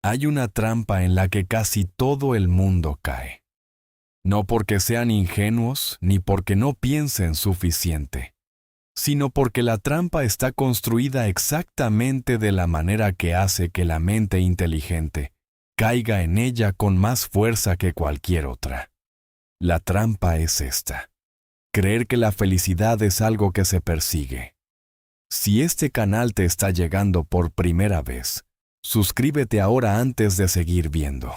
Hay una trampa en la que casi todo el mundo cae. No porque sean ingenuos ni porque no piensen suficiente, sino porque la trampa está construida exactamente de la manera que hace que la mente inteligente caiga en ella con más fuerza que cualquier otra. La trampa es esta: creer que la felicidad es algo que se persigue. Si este canal te está llegando por primera vez, suscríbete ahora antes de seguir viendo.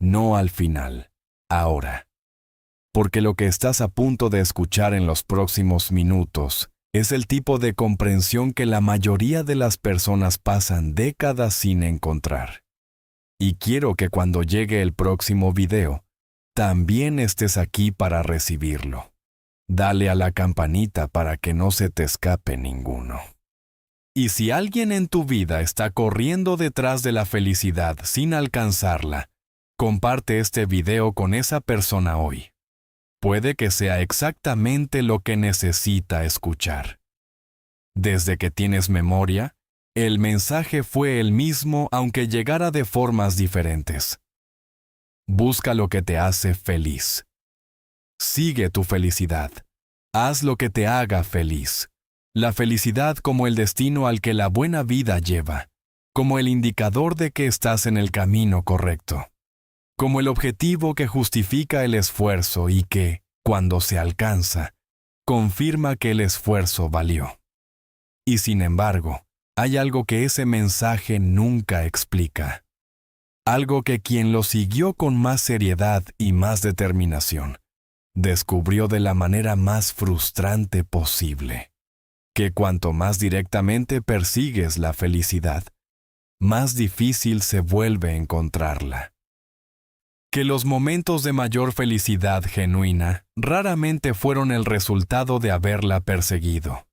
No al final, ahora. Porque lo que estás a punto de escuchar en los próximos minutos es el tipo de comprensión que la mayoría de las personas pasan décadas sin encontrar. Y quiero que cuando llegue el próximo video, también estés aquí para recibirlo. Dale a la campanita para que no se te escape ninguno. Y si alguien en tu vida está corriendo detrás de la felicidad sin alcanzarla, comparte este video con esa persona hoy. Puede que sea exactamente lo que necesita escuchar. Desde que tienes memoria, el mensaje fue el mismo aunque llegara de formas diferentes. Busca lo que te hace feliz. Sigue tu felicidad. Haz lo que te haga feliz. La felicidad como el destino al que la buena vida lleva, como el indicador de que estás en el camino correcto, como el objetivo que justifica el esfuerzo y que, cuando se alcanza, confirma que el esfuerzo valió. Y sin embargo, hay algo que ese mensaje nunca explica. Algo que quien lo siguió con más seriedad y más determinación, descubrió de la manera más frustrante posible. Que cuanto más directamente persigues la felicidad, más difícil se vuelve encontrarla. Que los momentos de mayor felicidad genuina raramente fueron el resultado de haberla perseguido.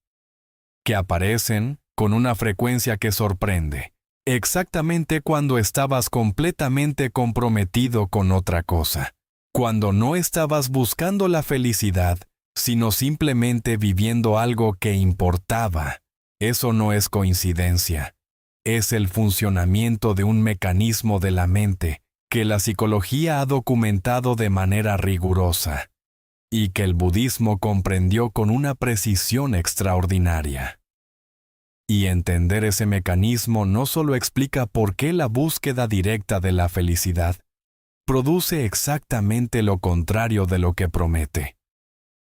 Que aparecen, con una frecuencia que sorprende, exactamente cuando estabas completamente comprometido con otra cosa, cuando no estabas buscando la felicidad, sino simplemente viviendo algo que importaba. Eso no es coincidencia. Es el funcionamiento de un mecanismo de la mente que la psicología ha documentado de manera rigurosa y que el budismo comprendió con una precisión extraordinaria. Y entender ese mecanismo no solo explica por qué la búsqueda directa de la felicidad produce exactamente lo contrario de lo que promete.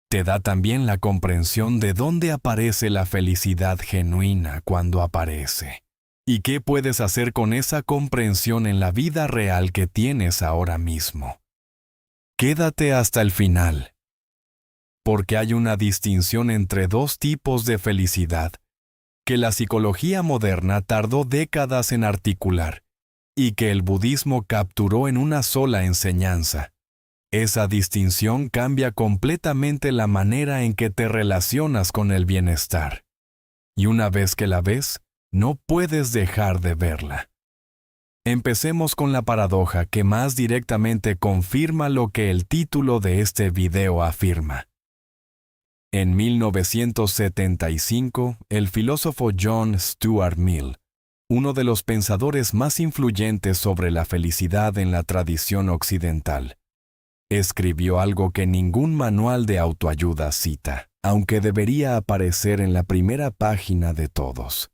Te da también la comprensión de dónde aparece la felicidad genuina cuando aparece, y qué puedes hacer con esa comprensión en la vida real que tienes ahora mismo. Quédate hasta el final, porque hay una distinción entre dos tipos de felicidad que la psicología moderna tardó décadas en articular y que el budismo capturó en una sola enseñanza. Esa distinción cambia completamente la manera en que te relacionas con el bienestar. Y una vez que la ves, no puedes dejar de verla. Empecemos con la paradoja que más directamente confirma lo que el título de este video afirma. En 1975, el filósofo John Stuart Mill, uno de los pensadores más influyentes sobre la felicidad en la tradición occidental, escribió algo que ningún manual de autoayuda cita, aunque debería aparecer en la primera página de todos.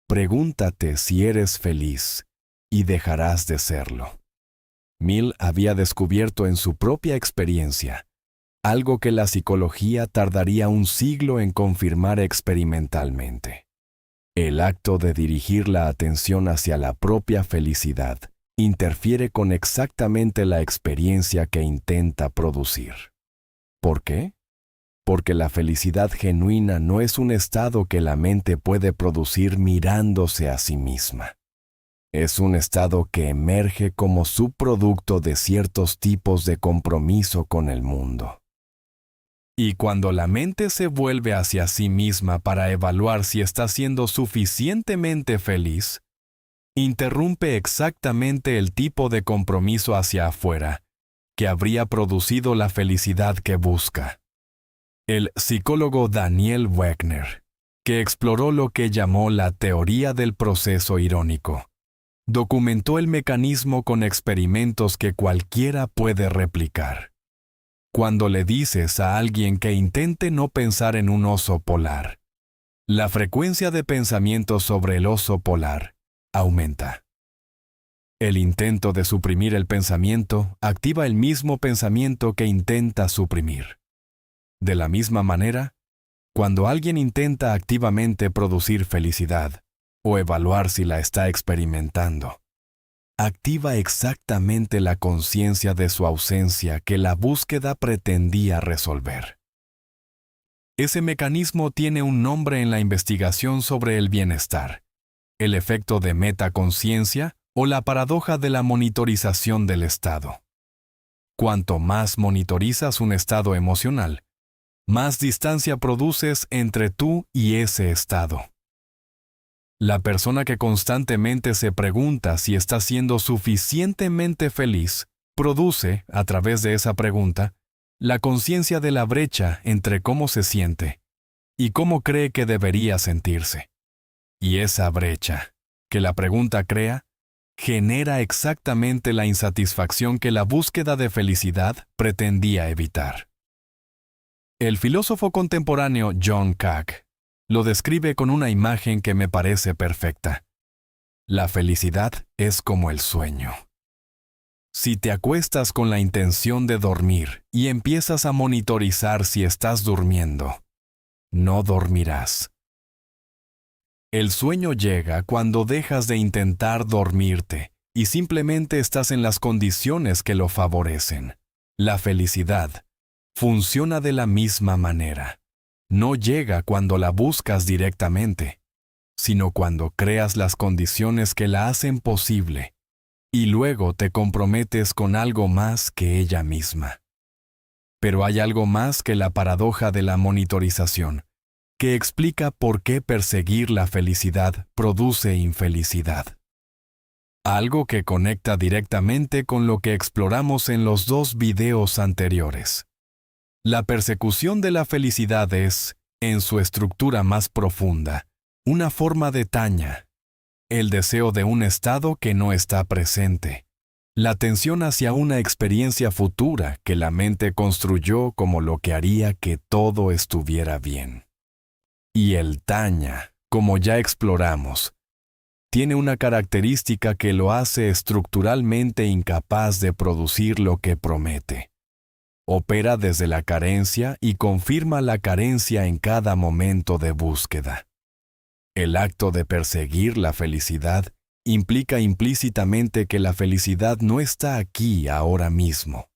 Pregúntate si eres feliz y dejarás de serlo. Mill había descubierto en su propia experiencia algo que la psicología tardaría un siglo en confirmar experimentalmente. El acto de dirigir la atención hacia la propia felicidad interfiere con exactamente la experiencia que intenta producir. ¿Por qué? Porque la felicidad genuina no es un estado que la mente puede producir mirándose a sí misma. Es un estado que emerge como subproducto de ciertos tipos de compromiso con el mundo. Y cuando la mente se vuelve hacia sí misma para evaluar si está siendo suficientemente feliz, interrumpe exactamente el tipo de compromiso hacia afuera que habría producido la felicidad que busca. El psicólogo Daniel Wegner, que exploró lo que llamó la teoría del proceso irónico, documentó el mecanismo con experimentos que cualquiera puede replicar. Cuando le dices a alguien que intente no pensar en un oso polar, la frecuencia de pensamiento sobre el oso polar aumenta. El intento de suprimir el pensamiento activa el mismo pensamiento que intenta suprimir. De la misma manera, cuando alguien intenta activamente producir felicidad o evaluar si la está experimentando, activa exactamente la conciencia de su ausencia que la búsqueda pretendía resolver. Ese mecanismo tiene un nombre en la investigación sobre el bienestar: el efecto de metaconciencia o la paradoja de la monitorización del estado. Cuanto más monitorizas un estado emocional, más distancia produces entre tú y ese estado. La persona que constantemente se pregunta si está siendo suficientemente feliz, produce, a través de esa pregunta, la conciencia de la brecha entre cómo se siente y cómo cree que debería sentirse. Y esa brecha, que la pregunta crea, genera exactamente la insatisfacción que la búsqueda de felicidad pretendía evitar. El filósofo contemporáneo John Kac lo describe con una imagen que me parece perfecta. La felicidad es como el sueño. Si te acuestas con la intención de dormir y empiezas a monitorizar si estás durmiendo, no dormirás. El sueño llega cuando dejas de intentar dormirte y simplemente estás en las condiciones que lo favorecen. La felicidad funciona de la misma manera. No llega cuando la buscas directamente, sino cuando creas las condiciones que la hacen posible y luego te comprometes con algo más que ella misma. Pero hay algo más que la paradoja de la monitorización, que explica por qué perseguir la felicidad produce infelicidad. Algo que conecta directamente con lo que exploramos en los 2 videos anteriores. La persecución de la felicidad es, en su estructura más profunda, una forma de taña, el deseo de un estado que no está presente, la tensión hacia una experiencia futura que la mente construyó como lo que haría que todo estuviera bien. Y el taña, como ya exploramos, tiene una característica que lo hace estructuralmente incapaz de producir lo que promete. Opera desde la carencia y confirma la carencia en cada momento de búsqueda. El acto de perseguir la felicidad implica implícitamente que la felicidad no está aquí ahora mismo,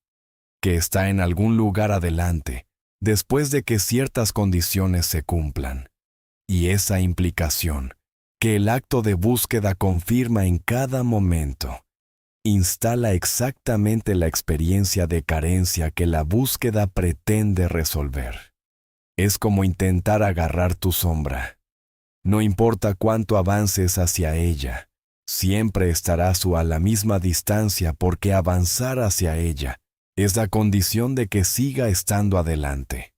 que está en algún lugar adelante, después de que ciertas condiciones se cumplan. Y esa implicación, que el acto de búsqueda confirma en cada momento, instala exactamente la experiencia de carencia que la búsqueda pretende resolver. Es como intentar agarrar tu sombra. No importa cuánto avances hacia ella, siempre estarás a la misma distancia porque avanzar hacia ella es la condición de que siga estando adelante.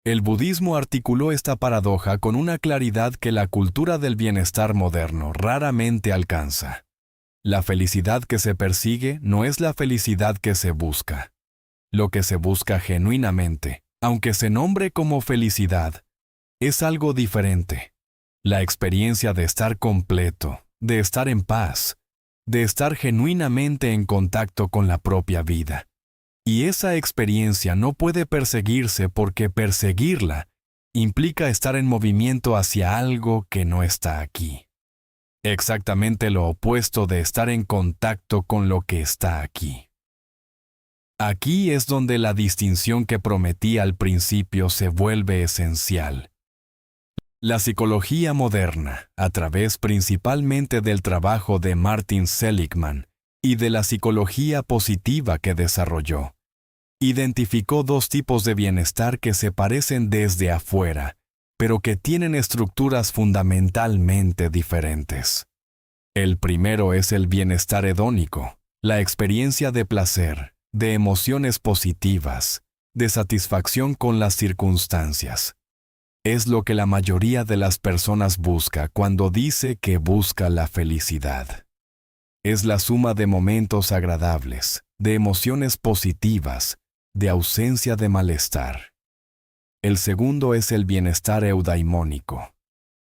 El budismo articuló esta paradoja con una claridad que la cultura del bienestar moderno raramente alcanza. La felicidad que se persigue no es la felicidad que se busca. Lo que se busca genuinamente, aunque se nombre como felicidad, es algo diferente. La experiencia de estar completo, de estar en paz, de estar genuinamente en contacto con la propia vida. Y esa experiencia no puede perseguirse porque perseguirla implica estar en movimiento hacia algo que no está aquí. Exactamente lo opuesto de estar en contacto con lo que está aquí. Aquí es donde la distinción que prometí al principio se vuelve esencial. La psicología moderna, a través principalmente del trabajo de Martin Seligman y de la psicología positiva que desarrolló, identificó 2 tipos de bienestar que se parecen desde afuera, pero que tienen estructuras fundamentalmente diferentes. El primero es el bienestar hedónico, la experiencia de placer, de emociones positivas, de satisfacción con las circunstancias. Es lo que la mayoría de las personas busca cuando dice que busca la felicidad. Es la suma de momentos agradables, de emociones positivas, de ausencia de malestar. El segundo es el bienestar eudaimónico,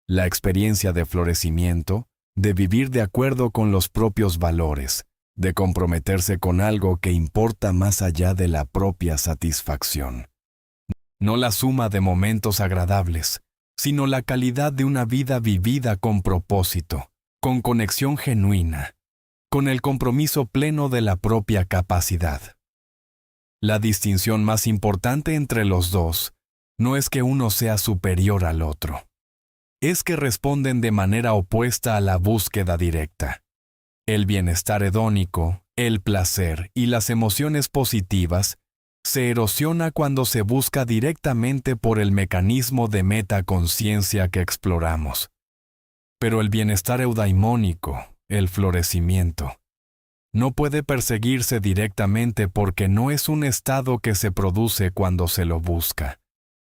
la experiencia de florecimiento, de vivir de acuerdo con los propios valores, de comprometerse con algo que importa más allá de la propia satisfacción. No la suma de momentos agradables, sino la calidad de una vida vivida con propósito, con conexión genuina, con el compromiso pleno de la propia capacidad. La distinción más importante entre los dos no es que uno sea superior al otro. Es que responden de manera opuesta a la búsqueda directa. El bienestar hedónico, el placer y las emociones positivas se erosiona cuando se busca directamente por el mecanismo de metaconciencia que exploramos. Pero el bienestar eudaimónico, el florecimiento, no puede perseguirse directamente porque no es un estado que se produce cuando se lo busca,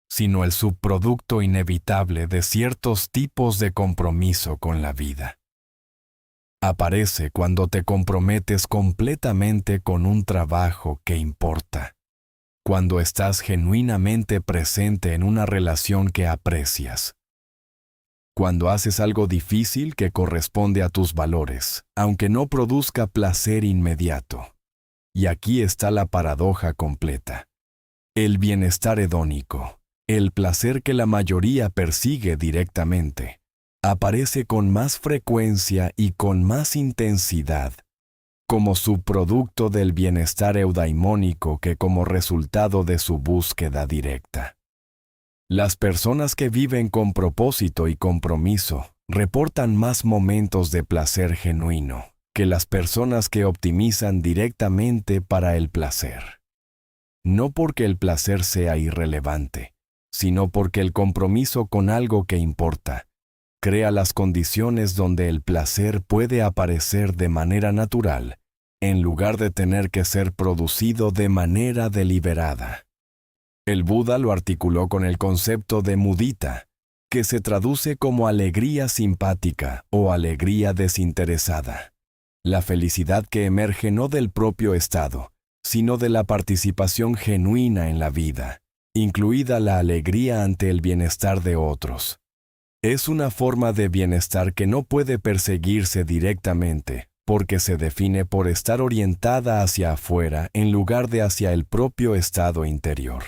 sino el subproducto inevitable de ciertos tipos de compromiso con la vida. Aparece cuando te comprometes completamente con un trabajo que importa, cuando estás genuinamente presente en una relación que aprecias, cuando haces algo difícil que corresponde a tus valores, aunque no produzca placer inmediato. Y aquí está la paradoja completa. El bienestar hedónico, el placer que la mayoría persigue directamente, aparece con más frecuencia y con más intensidad como subproducto del bienestar eudaimónico que como resultado de su búsqueda directa. Las personas que viven con propósito y compromiso reportan más momentos de placer genuino que las personas que optimizan directamente para el placer. No porque el placer sea irrelevante, sino porque el compromiso con algo que importa crea las condiciones donde el placer puede aparecer de manera natural, en lugar de tener que ser producido de manera deliberada. El Buda lo articuló con el concepto de mudita, que se traduce como alegría simpática o alegría desinteresada. La felicidad que emerge no del propio estado, sino de la participación genuina en la vida, incluida la alegría ante el bienestar de otros. Es una forma de bienestar que no puede perseguirse directamente, porque se define por estar orientada hacia afuera en lugar de hacia el propio estado interior.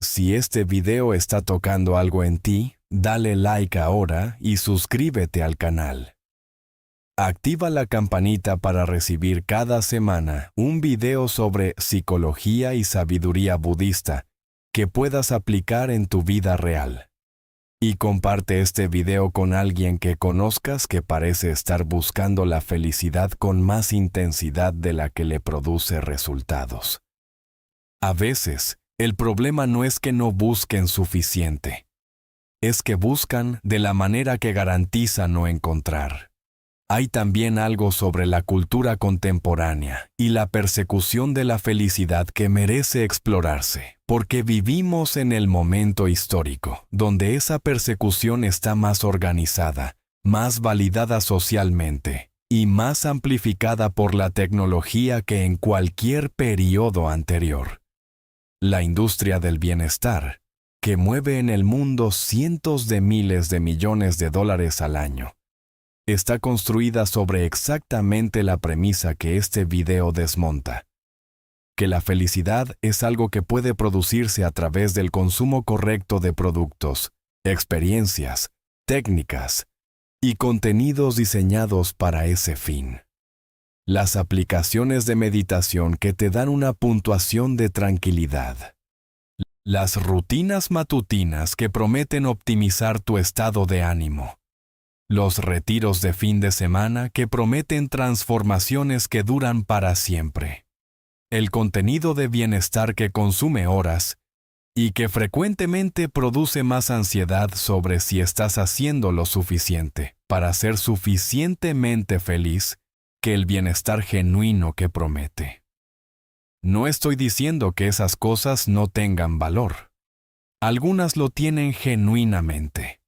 Si este video está tocando algo en ti, dale like ahora y suscríbete al canal. Activa la campanita para recibir cada semana un video sobre psicología y sabiduría budista que puedas aplicar en tu vida real. Y comparte este video con alguien que conozcas que parece estar buscando la felicidad con más intensidad de la que le produce resultados. A veces, el problema no es que no busquen suficiente. Es que buscan de la manera que garantiza no encontrar. Hay también algo sobre la cultura contemporánea y la persecución de la felicidad que merece explorarse, porque vivimos en el momento histórico, donde esa persecución está más organizada, más validada socialmente y más amplificada por la tecnología que en cualquier periodo anterior. La industria del bienestar, que mueve en el mundo cientos de miles de millones de dólares al año, está construida sobre exactamente la premisa que este video desmonta: que la felicidad es algo que puede producirse a través del consumo correcto de productos, experiencias, técnicas y contenidos diseñados para ese fin. Las aplicaciones de meditación que te dan una puntuación de tranquilidad. Las rutinas matutinas que prometen optimizar tu estado de ánimo. Los retiros de fin de semana que prometen transformaciones que duran para siempre. El contenido de bienestar que consume horas y que frecuentemente produce más ansiedad sobre si estás haciendo lo suficiente para ser suficientemente feliz que el bienestar genuino que promete. No estoy diciendo que esas cosas no tengan valor. Algunas lo tienen genuinamente.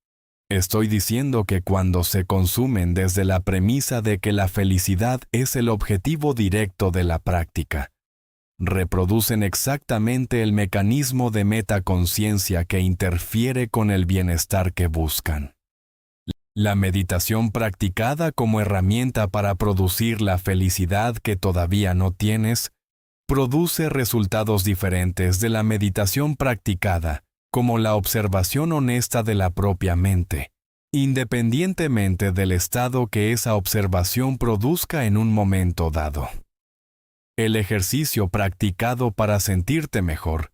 Estoy diciendo que cuando se consumen desde la premisa de que la felicidad es el objetivo directo de la práctica, reproducen exactamente el mecanismo de metaconciencia que interfiere con el bienestar que buscan. La meditación practicada como herramienta para producir la felicidad que todavía no tienes, produce resultados diferentes de la meditación practicada como la observación honesta de la propia mente, independientemente del estado que esa observación produzca en un momento dado. El ejercicio practicado para sentirte mejor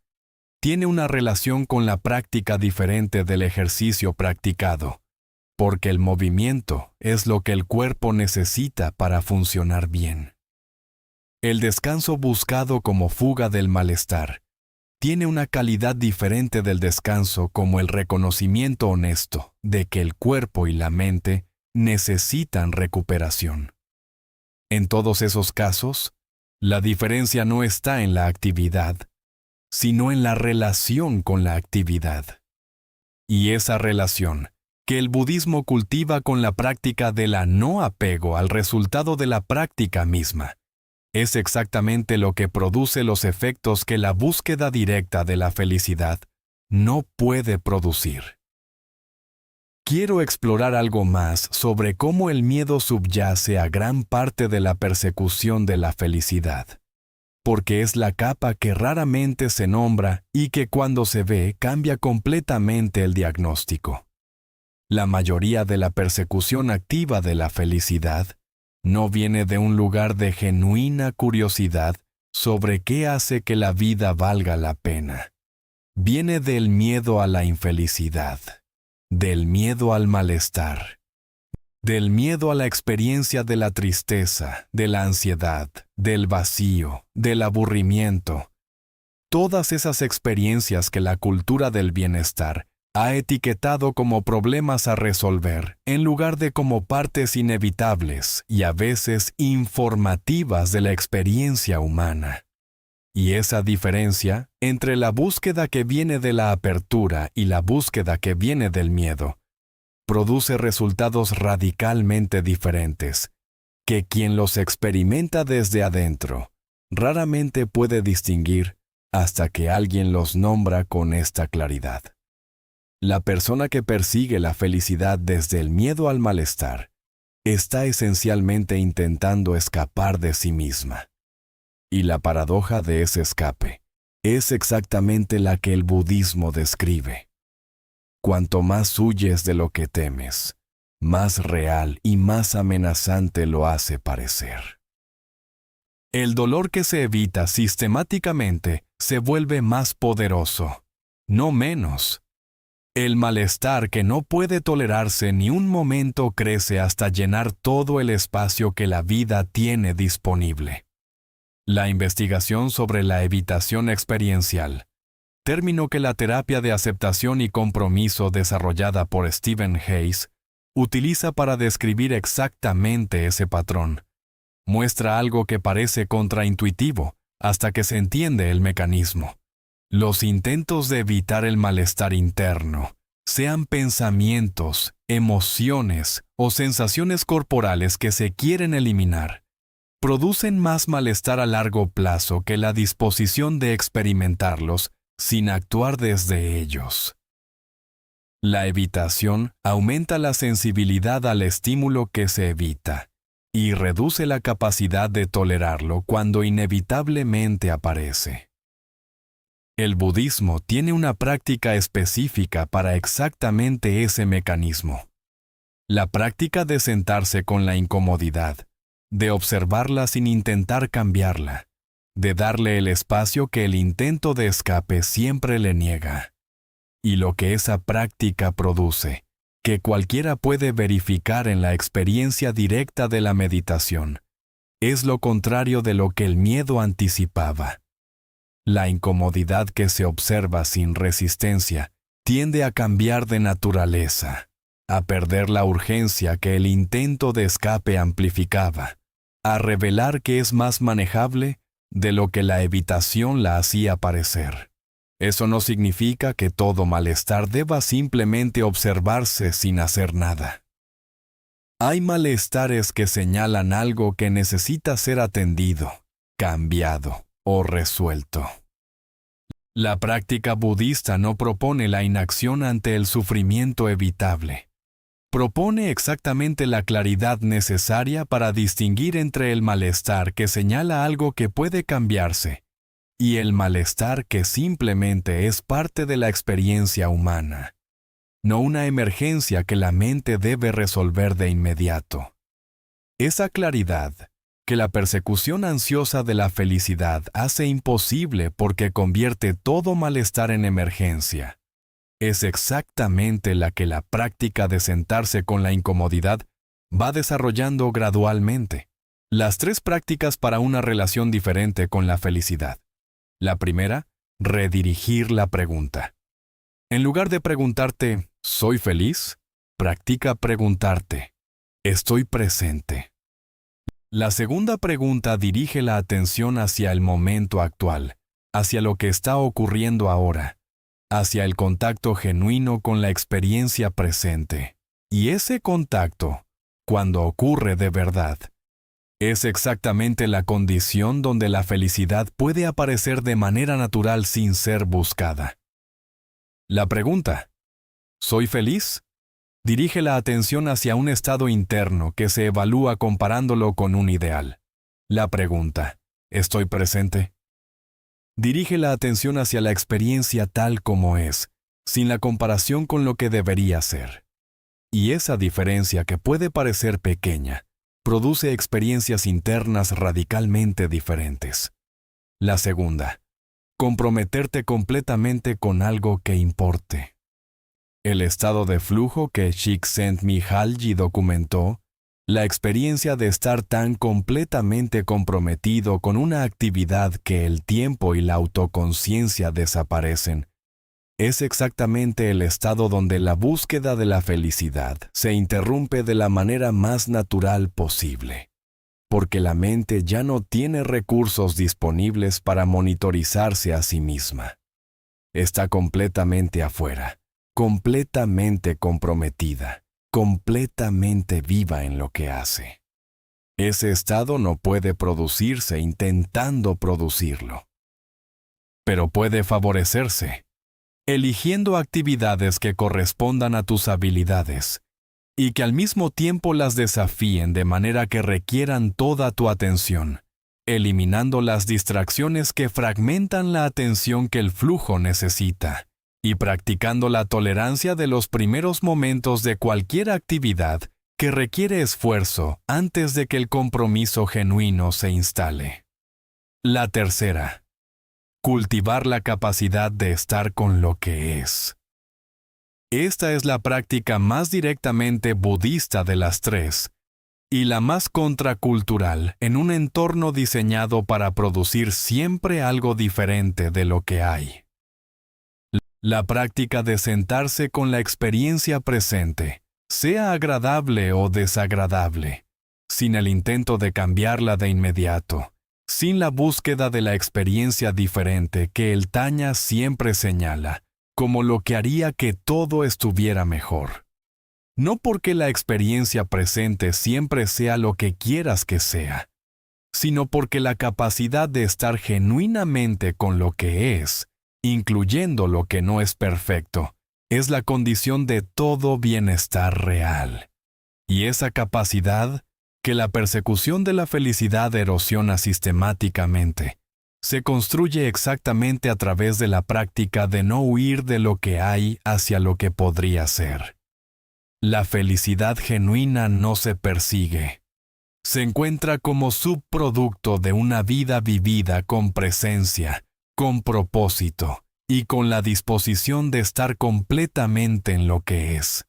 tiene una relación con la práctica diferente del ejercicio practicado, porque el movimiento es lo que el cuerpo necesita para funcionar bien. El descanso buscado como fuga del malestar tiene una calidad diferente del descanso como el reconocimiento honesto de que el cuerpo y la mente necesitan recuperación. En todos esos casos, la diferencia no está en la actividad, sino en la relación con la actividad. Y esa relación, que el budismo cultiva con la práctica de la no apego al resultado de la práctica misma, es exactamente lo que produce los efectos que la búsqueda directa de la felicidad no puede producir. Quiero explorar algo más sobre cómo el miedo subyace a gran parte de la persecución de la felicidad, porque es la capa que raramente se nombra y que cuando se ve cambia completamente el diagnóstico. La mayoría de la persecución activa de la felicidad no viene de un lugar de genuina curiosidad sobre qué hace que la vida valga la pena. Viene del miedo a la infelicidad, del miedo al malestar, del miedo a la experiencia de la tristeza, de la ansiedad, del vacío, del aburrimiento. Todas esas experiencias que la cultura del bienestar ha etiquetado como problemas a resolver, en lugar de como partes inevitables y a veces informativas de la experiencia humana. Y esa diferencia entre la búsqueda que viene de la apertura y la búsqueda que viene del miedo, produce resultados radicalmente diferentes, que quien los experimenta desde adentro raramente puede distinguir hasta que alguien los nombra con esta claridad. La persona que persigue la felicidad desde el miedo al malestar está esencialmente intentando escapar de sí misma. Y la paradoja de ese escape es exactamente la que el budismo describe. Cuanto más huyes de lo que temes, más real y más amenazante lo hace parecer. El dolor que se evita sistemáticamente se vuelve más poderoso, no menos. El malestar que no puede tolerarse ni un momento crece hasta llenar todo el espacio que la vida tiene disponible. La investigación sobre la evitación experiencial, término que la terapia de aceptación y compromiso desarrollada por Stephen Hayes utiliza para describir exactamente ese patrón, muestra algo que parece contraintuitivo hasta que se entiende el mecanismo. Los intentos de evitar el malestar interno, sean pensamientos, emociones o sensaciones corporales que se quieren eliminar, producen más malestar a largo plazo que la disposición de experimentarlos sin actuar desde ellos. La evitación aumenta la sensibilidad al estímulo que se evita y reduce la capacidad de tolerarlo cuando inevitablemente aparece. El budismo tiene una práctica específica para exactamente ese mecanismo. La práctica de sentarse con la incomodidad, de observarla sin intentar cambiarla, de darle el espacio que el intento de escape siempre le niega. Y lo que esa práctica produce, que cualquiera puede verificar en la experiencia directa de la meditación, es lo contrario de lo que el miedo anticipaba. La incomodidad que se observa sin resistencia tiende a cambiar de naturaleza, a perder la urgencia que el intento de escape amplificaba, a revelar que es más manejable de lo que la evitación la hacía parecer. Eso no significa que todo malestar deba simplemente observarse sin hacer nada. Hay malestares que señalan algo que necesita ser atendido, cambiado o resuelto. La práctica budista no propone la inacción ante el sufrimiento evitable. Propone exactamente la claridad necesaria para distinguir entre el malestar que señala algo que puede cambiarse y el malestar que simplemente es parte de la experiencia humana, no una emergencia que la mente debe resolver de inmediato. Esa claridad, que la persecución ansiosa de la felicidad hace imposible porque convierte todo malestar en emergencia, es exactamente la que la práctica de sentarse con la incomodidad va desarrollando gradualmente. Las 3 prácticas para una relación diferente con la felicidad. La primera, redirigir la pregunta. En lugar de preguntarte, ¿soy feliz?, practica preguntarte, ¿estoy presente? La segunda pregunta dirige la atención hacia el momento actual, hacia lo que está ocurriendo ahora, hacia el contacto genuino con la experiencia presente. Y ese contacto, cuando ocurre de verdad, es exactamente la condición donde la felicidad puede aparecer de manera natural sin ser buscada. La pregunta, ¿soy feliz?, dirige la atención hacia un estado interno que se evalúa comparándolo con un ideal. La pregunta, ¿estoy presente?, dirige la atención hacia la experiencia tal como es, sin la comparación con lo que debería ser. Y esa diferencia que puede parecer pequeña, produce experiencias internas radicalmente diferentes. La segunda, comprometerte completamente con algo que importe. El estado de flujo que Csikszentmihalyi documentó, la experiencia de estar tan completamente comprometido con una actividad que el tiempo y la autoconciencia desaparecen, es exactamente el estado donde la búsqueda de la felicidad se interrumpe de la manera más natural posible, porque la mente ya no tiene recursos disponibles para monitorizarse a sí misma. Está completamente afuera, completamente comprometida, completamente viva en lo que hace. Ese estado no puede producirse intentando producirlo, pero puede favorecerse, eligiendo actividades que correspondan a tus habilidades y que al mismo tiempo las desafíen de manera que requieran toda tu atención, eliminando las distracciones que fragmentan la atención que el flujo necesita, y practicando la tolerancia de los primeros momentos de cualquier actividad que requiere esfuerzo antes de que el compromiso genuino se instale. La tercera, cultivar la capacidad de estar con lo que es. Esta es la práctica más directamente budista de las 3, y la más contracultural en un entorno diseñado para producir siempre algo diferente de lo que hay. La práctica de sentarse con la experiencia presente, sea agradable o desagradable, sin el intento de cambiarla de inmediato, sin la búsqueda de la experiencia diferente que el Taña siempre señala, como lo que haría que todo estuviera mejor. No porque la experiencia presente siempre sea lo que quieras que sea, sino porque la capacidad de estar genuinamente con lo que es, incluyendo lo que no es perfecto, es la condición de todo bienestar real. Y esa capacidad, que la persecución de la felicidad erosiona sistemáticamente, se construye exactamente a través de la práctica de no huir de lo que hay hacia lo que podría ser. La felicidad genuina no se persigue. Se encuentra como subproducto de una vida vivida con presencia, con propósito y con la disposición de estar completamente en lo que es.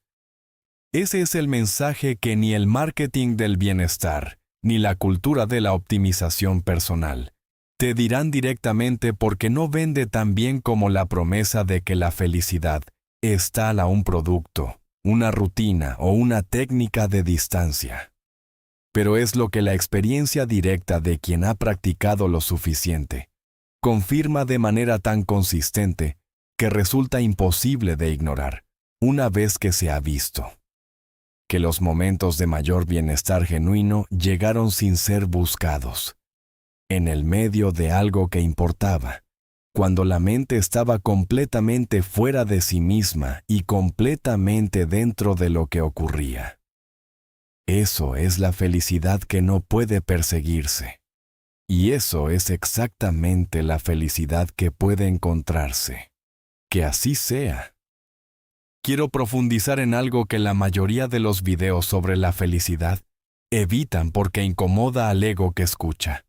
Ese es el mensaje que ni el marketing del bienestar, ni la cultura de la optimización personal te dirán directamente, porque no vende tan bien como la promesa de que la felicidad es tal a un producto, una rutina o una técnica de distancia. Pero es lo que la experiencia directa de quien ha practicado lo suficiente confirma de manera tan consistente que resulta imposible de ignorar una vez que se ha visto. Que los momentos de mayor bienestar genuino llegaron sin ser buscados, en el medio de algo que importaba, cuando la mente estaba completamente fuera de sí misma y completamente dentro de lo que ocurría. Eso es la felicidad que no puede perseguirse. Y eso es exactamente la felicidad que puede encontrarse. Que así sea. Quiero profundizar en algo que la mayoría de los videos sobre la felicidad evitan porque incomoda al ego que escucha.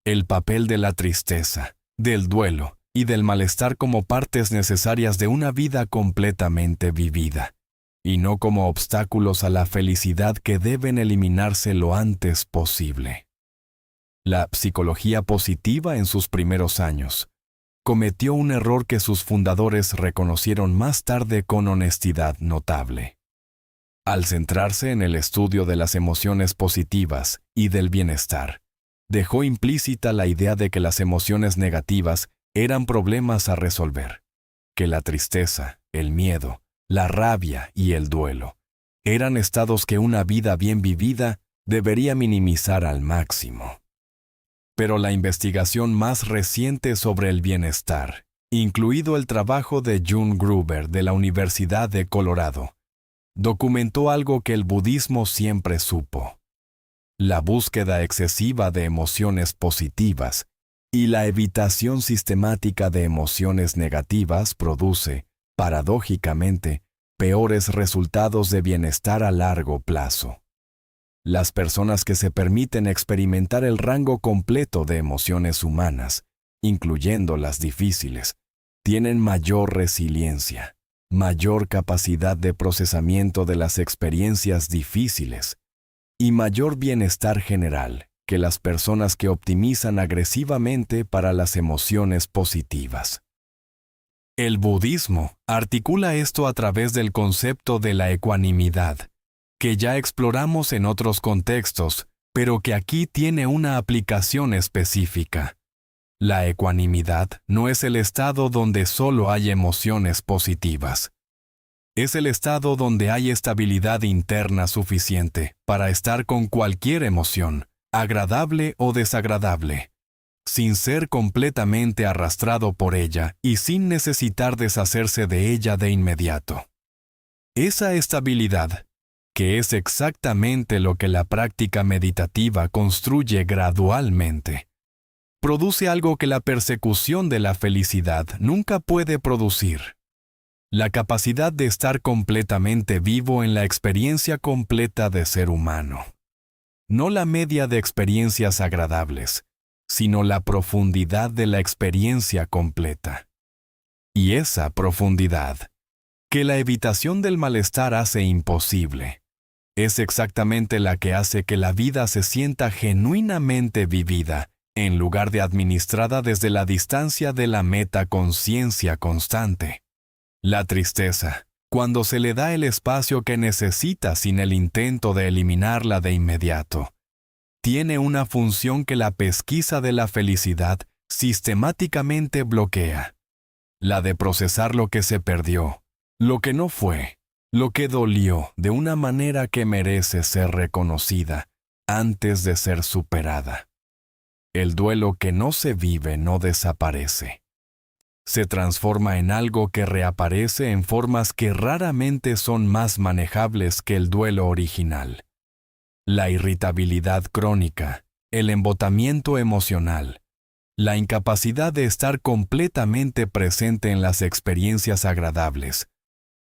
El papel de la tristeza, del duelo y del malestar como partes necesarias de una vida completamente vivida, y no como obstáculos a la felicidad que deben eliminarse lo antes posible. La psicología positiva en sus primeros años cometió un error que sus fundadores reconocieron más tarde con honestidad notable. Al centrarse en el estudio de las emociones positivas y del bienestar, dejó implícita la idea de que las emociones negativas eran problemas a resolver, que la tristeza, el miedo, la rabia y el duelo eran estados que una vida bien vivida debería minimizar al máximo. Pero la investigación más reciente sobre el bienestar, incluido el trabajo de June Gruber de la Universidad de Colorado, documentó algo que el budismo siempre supo. La búsqueda excesiva de emociones positivas y la evitación sistemática de emociones negativas produce, paradójicamente, peores resultados de bienestar a largo plazo. Las personas que se permiten experimentar el rango completo de emociones humanas, incluyendo las difíciles, tienen mayor resiliencia, mayor capacidad de procesamiento de las experiencias difíciles y mayor bienestar general que las personas que optimizan agresivamente para las emociones positivas. El budismo articula esto a través del concepto de la ecuanimidad, que ya exploramos en otros contextos, pero que aquí tiene una aplicación específica. La ecuanimidad no es el estado donde solo hay emociones positivas. Es el estado donde hay estabilidad interna suficiente para estar con cualquier emoción, agradable o desagradable, sin ser completamente arrastrado por ella y sin necesitar deshacerse de ella de inmediato. Esa estabilidad, que es exactamente lo que la práctica meditativa construye gradualmente, produce algo que la persecución de la felicidad nunca puede producir: la capacidad de estar completamente vivo en la experiencia completa de ser humano. No la media de experiencias agradables, sino la profundidad de la experiencia completa. Y esa profundidad, que la evitación del malestar hace imposible, es exactamente la que hace que la vida se sienta genuinamente vivida, en lugar de administrada desde la distancia de la metaconciencia constante. La tristeza, cuando se le da el espacio que necesita sin el intento de eliminarla de inmediato, tiene una función que la pesquisa de la felicidad sistemáticamente bloquea: la de procesar lo que se perdió, lo que no fue, lo que dolió de una manera que merece ser reconocida antes de ser superada. El duelo que no se vive no desaparece. Se transforma en algo que reaparece en formas que raramente son más manejables que el duelo original. La irritabilidad crónica, el embotamiento emocional, la incapacidad de estar completamente presente en las experiencias agradables,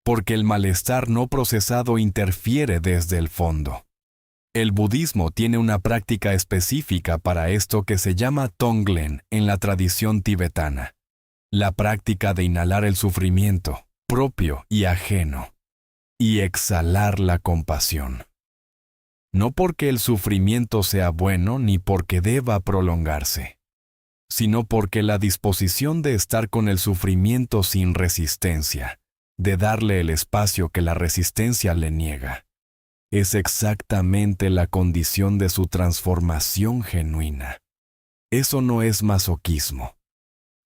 porque el malestar no procesado interfiere desde el fondo. El budismo tiene una práctica específica para esto que se llama Tonglen en la tradición tibetana: la práctica de inhalar el sufrimiento, propio y ajeno, y exhalar la compasión. No porque el sufrimiento sea bueno ni porque deba prolongarse, sino porque la disposición de estar con el sufrimiento sin resistencia, de darle el espacio que la resistencia le niega, es exactamente la condición de su transformación genuina. Eso no es masoquismo.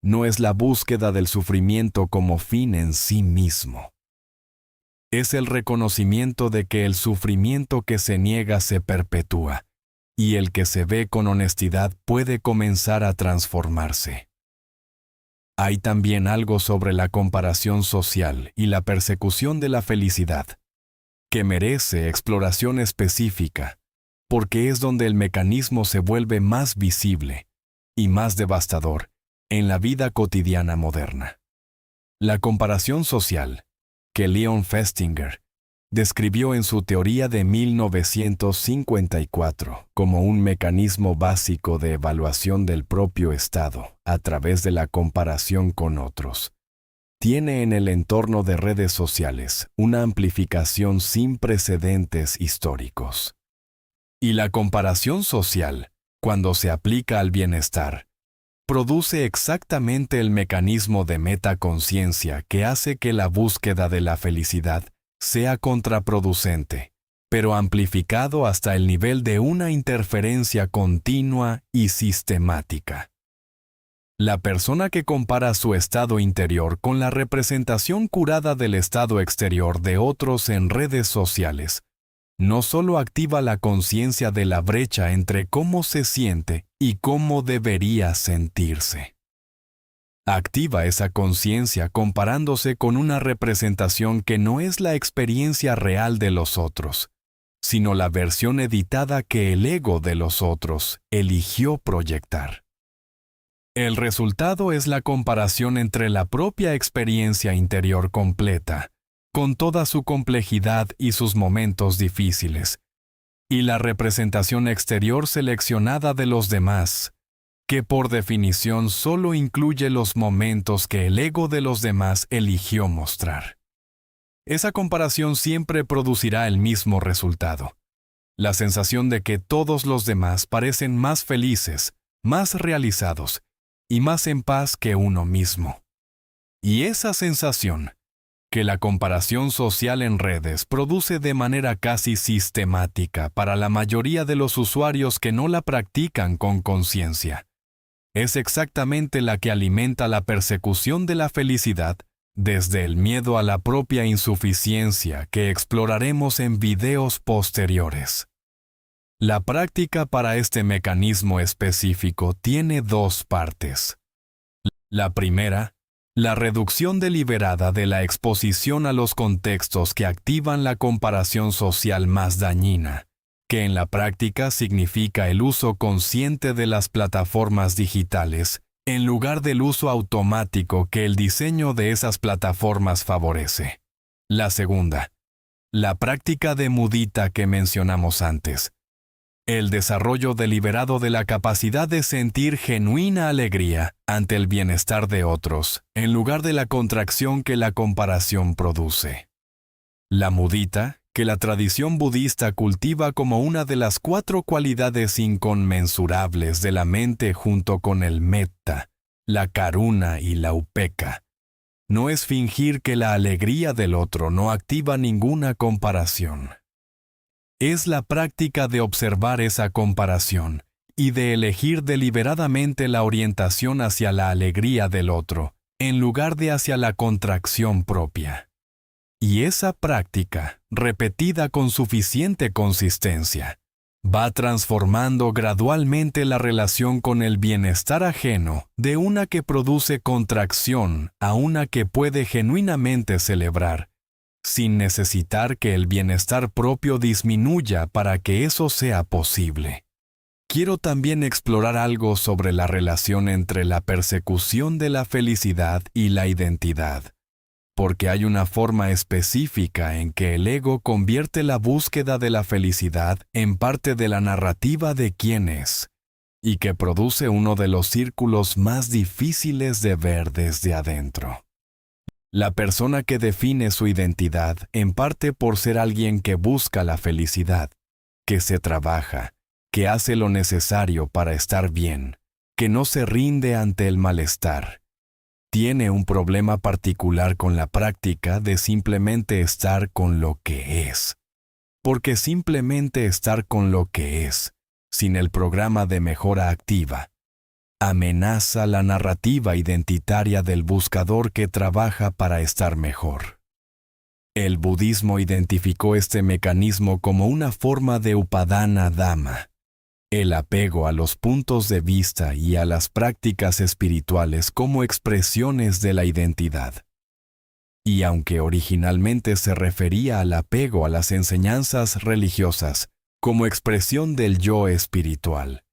no es la búsqueda del sufrimiento como fin en sí mismo. Es el reconocimiento de que el sufrimiento que se niega se perpetúa, y el que se ve con honestidad puede comenzar a transformarse. Hay también algo sobre la comparación social y la persecución de la felicidad, que merece exploración específica, porque es donde el mecanismo se vuelve más visible y más devastador en la vida cotidiana moderna. La comparación social, que Leon Festinger describió en su teoría de 1954 como un mecanismo básico de evaluación del propio estado a través de la comparación con otros, tiene en el entorno de redes sociales una amplificación sin precedentes históricos. Y la comparación social, cuando se aplica al bienestar, produce exactamente el mecanismo de metaconciencia que hace que la búsqueda de la felicidad sea contraproducente, pero amplificado hasta el nivel de una interferencia continua y sistemática. La persona que compara su estado interior con la representación curada del estado exterior de otros en redes sociales, no solo activa la conciencia de la brecha entre cómo se siente y cómo debería sentirse. Activa esa conciencia comparándose con una representación que no es la experiencia real de los otros, sino la versión editada que el ego de los otros eligió proyectar. El resultado es la comparación entre la propia experiencia interior completa, con toda su complejidad y sus momentos difíciles, y la representación exterior seleccionada de los demás, que por definición solo incluye los momentos que el ego de los demás eligió mostrar. Esa comparación siempre producirá el mismo resultado: la sensación de que todos los demás parecen más felices, más realizados y más en paz que uno mismo. Y esa sensación, que la comparación social en redes produce de manera casi sistemática para la mayoría de los usuarios que no la practican con conciencia, es exactamente la que alimenta la persecución de la felicidad desde el miedo a la propia insuficiencia que exploraremos en videos posteriores. La práctica para este mecanismo específico tiene dos partes. La primera, la reducción deliberada de la exposición a los contextos que activan la comparación social más dañina, que en la práctica significa el uso consciente de las plataformas digitales, en lugar del uso automático que el diseño de esas plataformas favorece. La segunda, la práctica de mudita que mencionamos antes. El desarrollo deliberado de la capacidad de sentir genuina alegría ante el bienestar de otros, en lugar de la contracción que la comparación produce. La mudita, que la tradición budista cultiva como una de las 4 cualidades inconmensurables de la mente junto con el metta, la karuna y la upekkha, no es fingir que la alegría del otro no activa ninguna comparación. Es la práctica de observar esa comparación y de elegir deliberadamente la orientación hacia la alegría del otro, en lugar de hacia la contracción propia. Y esa práctica, repetida con suficiente consistencia, va transformando gradualmente la relación con el bienestar ajeno de una que produce contracción a una que puede genuinamente celebrar, sin necesitar que el bienestar propio disminuya para que eso sea posible. Quiero también explorar algo sobre la relación entre la persecución de la felicidad y la identidad, porque hay una forma específica en que el ego convierte la búsqueda de la felicidad en parte de la narrativa de quién es, y que produce uno de los círculos más difíciles de ver desde adentro. La persona que define su identidad en parte por ser alguien que busca la felicidad, que se trabaja, que hace lo necesario para estar bien, que no se rinde ante el malestar, tiene un problema particular con la práctica de simplemente estar con lo que es. Porque simplemente estar con lo que es, sin el programa de mejora activa, amenaza la narrativa identitaria del buscador que trabaja para estar mejor. El budismo identificó este mecanismo como una forma de upadana dhamma, el apego a los puntos de vista y a las prácticas espirituales como expresiones de la identidad. Y aunque originalmente se refería al apego a las enseñanzas religiosas como expresión del yo espiritual,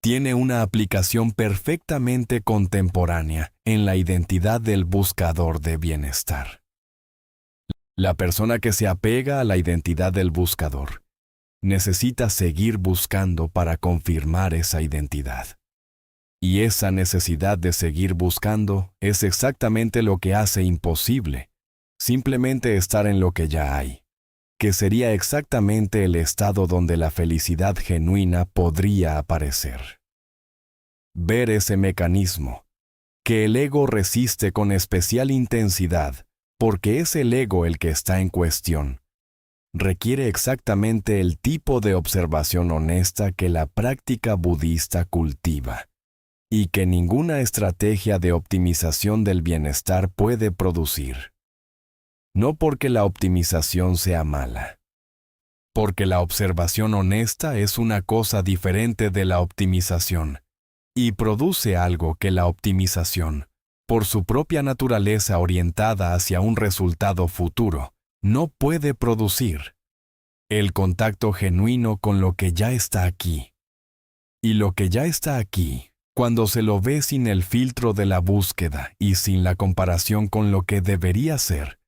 tiene una aplicación perfectamente contemporánea en la identidad del buscador de bienestar. La persona que se apega a la identidad del buscador necesita seguir buscando para confirmar esa identidad. Y esa necesidad de seguir buscando es exactamente lo que hace imposible simplemente estar en lo que ya hay, que sería exactamente el estado donde la felicidad genuina podría aparecer. Ver ese mecanismo, que el ego resiste con especial intensidad, porque es el ego el que está en cuestión, requiere exactamente el tipo de observación honesta que la práctica budista cultiva, y que ninguna estrategia de optimización del bienestar puede producir. No porque la optimización sea mala, porque la observación honesta es una cosa diferente de la optimización, y produce algo que la optimización, por su propia naturaleza orientada hacia un resultado futuro, no puede producir. El contacto genuino con lo que ya está aquí. Y lo que ya está aquí, cuando se lo ve sin el filtro de la búsqueda y sin la comparación con lo que debería ser,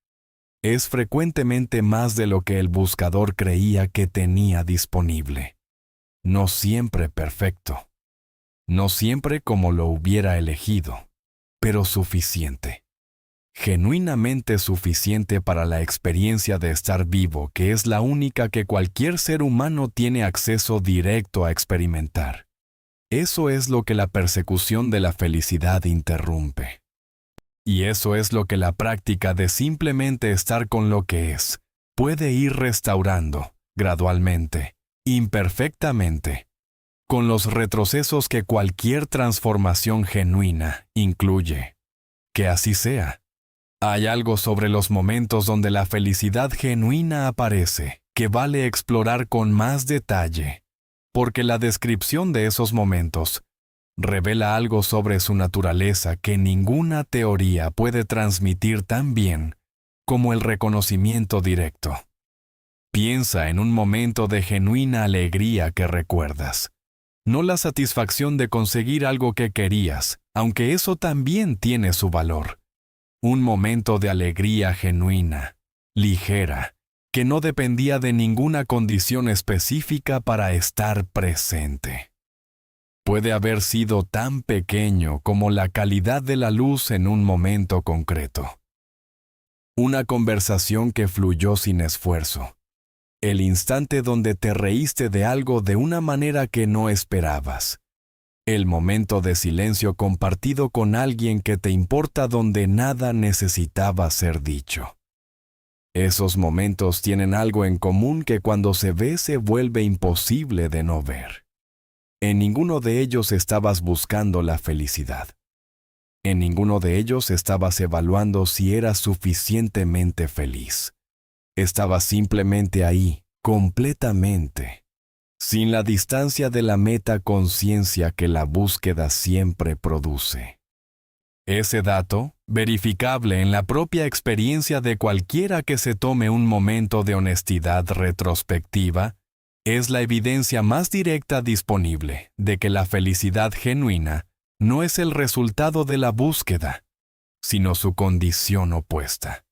es frecuentemente más de lo que el buscador creía que tenía disponible. No siempre perfecto. No siempre como lo hubiera elegido, pero suficiente. Genuinamente suficiente para la experiencia de estar vivo, que es la única que cualquier ser humano tiene acceso directo a experimentar. Eso es lo que la persecución de la felicidad interrumpe. Y eso es lo que la práctica de simplemente estar con lo que es puede ir restaurando, gradualmente, imperfectamente, con los retrocesos que cualquier transformación genuina incluye. Que así sea. Hay algo sobre los momentos donde la felicidad genuina aparece, que vale explorar con más detalle, porque la descripción de esos momentos revela algo sobre su naturaleza que ninguna teoría puede transmitir tan bien como el reconocimiento directo. Piensa en un momento de genuina alegría que recuerdas, no la satisfacción de conseguir algo que querías, aunque eso también tiene su valor. Un momento de alegría genuina, ligera, que no dependía de ninguna condición específica para estar presente. Puede haber sido tan pequeño como la calidad de la luz en un momento concreto. Una conversación que fluyó sin esfuerzo. El instante donde te reíste de algo de una manera que no esperabas. El momento de silencio compartido con alguien que te importa donde nada necesitaba ser dicho. Esos momentos tienen algo en común que cuando se ve se vuelve imposible de no ver. En ninguno de ellos estabas buscando la felicidad. En ninguno de ellos estabas evaluando si eras suficientemente feliz. Estabas simplemente ahí, completamente, sin la distancia de la metaconciencia que la búsqueda siempre produce. Ese dato, verificable en la propia experiencia de cualquiera que se tome un momento de honestidad retrospectiva, es la evidencia más directa disponible de que la felicidad genuina no es el resultado de la búsqueda, sino su condición opuesta.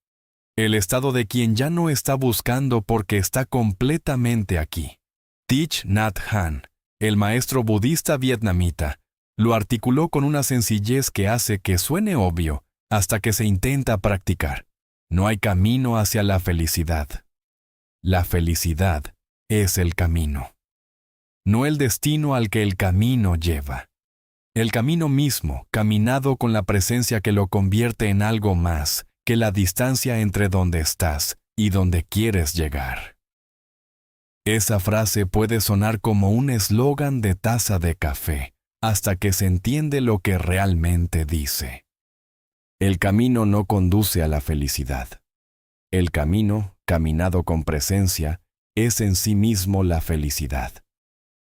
El estado de quien ya no está buscando porque está completamente aquí. Thich Nhat Hanh, el maestro budista vietnamita, lo articuló con una sencillez que hace que suene obvio hasta que se intenta practicar. No hay camino hacia la felicidad. La felicidad es el camino. No el destino al que el camino lleva. El camino mismo, caminado con la presencia que lo convierte en algo más que la distancia entre donde estás y donde quieres llegar. Esa frase puede sonar como un eslogan de taza de café hasta que se entiende lo que realmente dice. El camino no conduce a la felicidad. El camino, caminado con presencia, es en sí mismo la felicidad.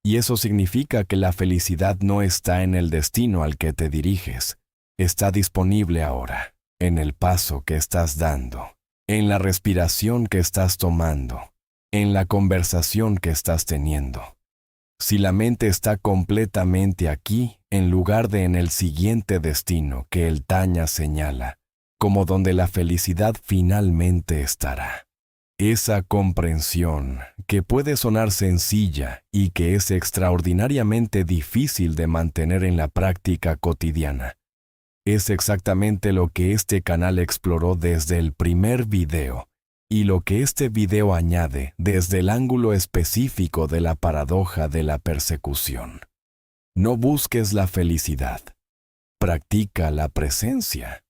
Y eso significa que la felicidad no está en el destino al que te diriges, está disponible ahora, en el paso que estás dando, en la respiración que estás tomando, en la conversación que estás teniendo. Si la mente está completamente aquí, en lugar de en el siguiente destino que el Taña señala, como donde la felicidad finalmente estará. Esa comprensión, que puede sonar sencilla y que es extraordinariamente difícil de mantener en la práctica cotidiana, es exactamente lo que este canal exploró desde el primer video y lo que este video añade desde el ángulo específico de la paradoja de la persecución. No busques la felicidad, practica la presencia.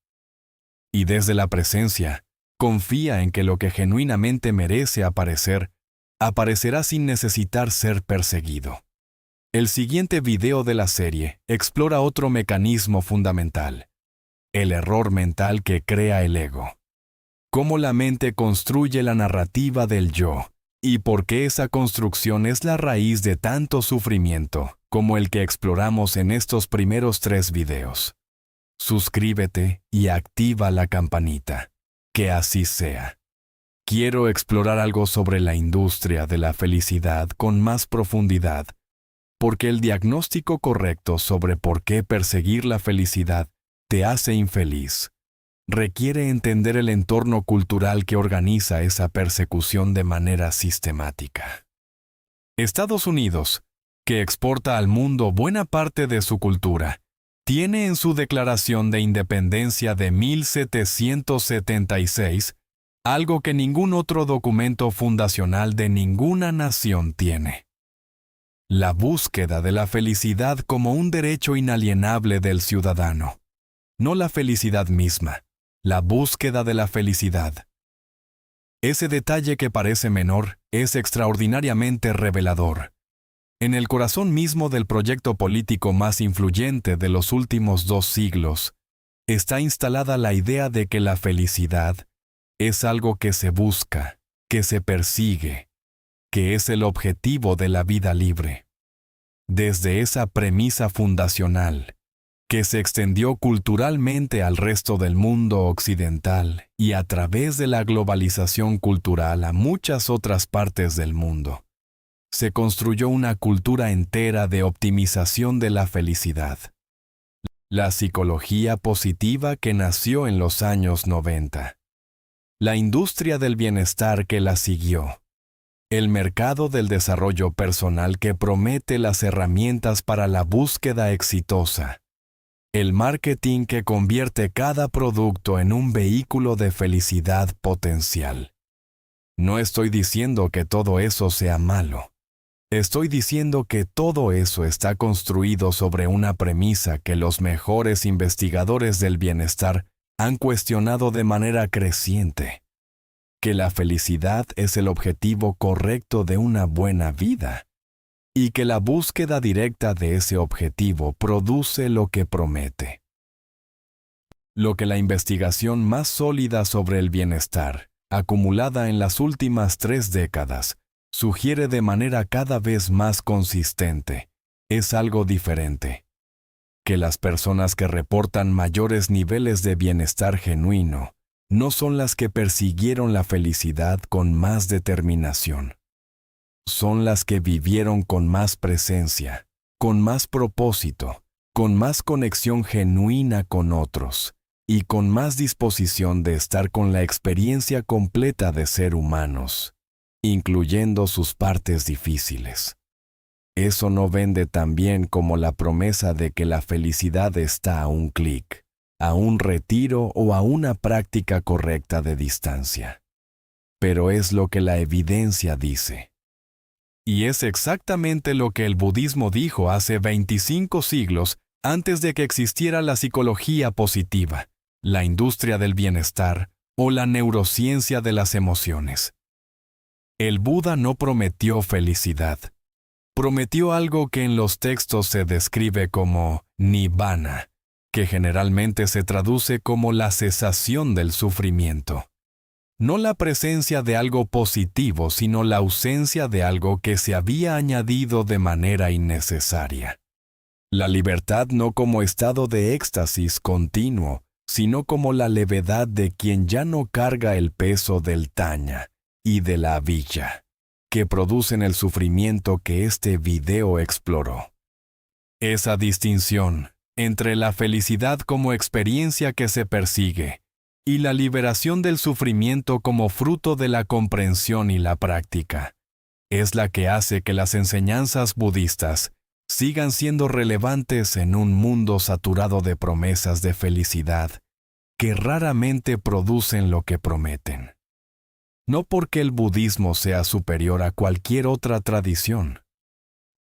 Y desde la presencia, confía en que lo que genuinamente merece aparecer, aparecerá sin necesitar ser perseguido. El siguiente video de la serie explora otro mecanismo fundamental, el error mental que crea el ego. Cómo la mente construye la narrativa del yo, y por qué esa construcción es la raíz de tanto sufrimiento, como el que exploramos en estos primeros 3 videos. Suscríbete y activa la campanita. Que así sea. Quiero explorar algo sobre la industria de la felicidad con más profundidad, porque el diagnóstico correcto sobre por qué perseguir la felicidad te hace infeliz requiere entender el entorno cultural que organiza esa persecución de manera sistemática. Estados Unidos, que exporta al mundo buena parte de su cultura, tiene en su Declaración de Independencia de 1776 algo que ningún otro documento fundacional de ninguna nación tiene: la búsqueda de la felicidad como un derecho inalienable del ciudadano. No la felicidad misma, la búsqueda de la felicidad. Ese detalle que parece menor es extraordinariamente revelador. En el corazón mismo del proyecto político más influyente de los últimos 2 siglos, está instalada la idea de que la felicidad es algo que se busca, que se persigue, que es el objetivo de la vida libre. Desde esa premisa fundacional, que se extendió culturalmente al resto del mundo occidental y a través de la globalización cultural a muchas otras partes del mundo, se construyó una cultura entera de optimización de la felicidad. La psicología positiva que nació en los años 90. La industria del bienestar que la siguió. El mercado del desarrollo personal que promete las herramientas para la búsqueda exitosa. El marketing que convierte cada producto en un vehículo de felicidad potencial. No estoy diciendo que todo eso sea malo. Estoy diciendo que todo eso está construido sobre una premisa que los mejores investigadores del bienestar han cuestionado de manera creciente: que la felicidad es el objetivo correcto de una buena vida, y que la búsqueda directa de ese objetivo produce lo que promete. Lo que la investigación más sólida sobre el bienestar, acumulada en las últimas 3 décadas, sugiere de manera cada vez más consistente, es algo diferente. Que las personas que reportan mayores niveles de bienestar genuino no son las que persiguieron la felicidad con más determinación. Son las que vivieron con más presencia, con más propósito, con más conexión genuina con otros, y con más disposición de estar con la experiencia completa de ser humanos, incluyendo sus partes difíciles. Eso no vende tan bien como la promesa de que la felicidad está a un clic, a un retiro o a una práctica correcta de distancia. Pero es lo que la evidencia dice. Y es exactamente lo que el budismo dijo hace 25 siglos antes de que existiera la psicología positiva, la industria del bienestar o la neurociencia de las emociones. El Buda no prometió felicidad. prometió algo que en los textos se describe como nibbana, que generalmente se traduce como la cesación del sufrimiento. No la presencia de algo positivo, sino la ausencia de algo que se había añadido de manera innecesaria. La libertad no como estado de éxtasis continuo, sino como la levedad de quien ya no carga el peso del taña y de la avilla, que producen el sufrimiento que este video exploró. Esa distinción entre la felicidad como experiencia que se persigue y la liberación del sufrimiento como fruto de la comprensión y la práctica, es la que hace que las enseñanzas budistas sigan siendo relevantes en un mundo saturado de promesas de felicidad que raramente producen lo que prometen. No porque el budismo sea superior a cualquier otra tradición,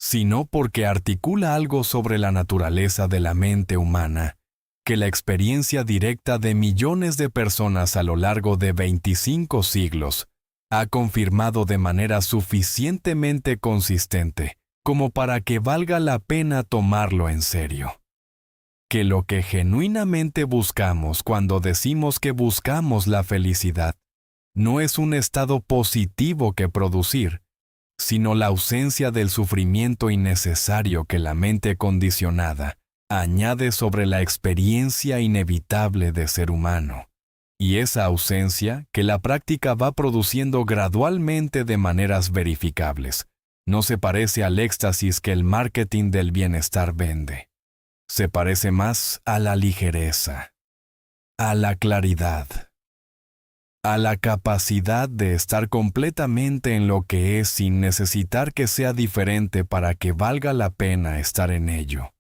sino porque articula algo sobre la naturaleza de la mente humana que la experiencia directa de millones de personas a lo largo de 25 siglos ha confirmado de manera suficientemente consistente como para que valga la pena tomarlo en serio. Que lo que genuinamente buscamos cuando decimos que buscamos la felicidad no es un estado positivo que producir, sino la ausencia del sufrimiento innecesario que la mente condicionada añade sobre la experiencia inevitable de ser humano, y esa ausencia que la práctica va produciendo gradualmente de maneras verificables. No se parece al éxtasis que el marketing del bienestar vende. Se parece más a la ligereza, a la claridad, a la capacidad de estar completamente en lo que es sin necesitar que sea diferente para que valga la pena estar en ello.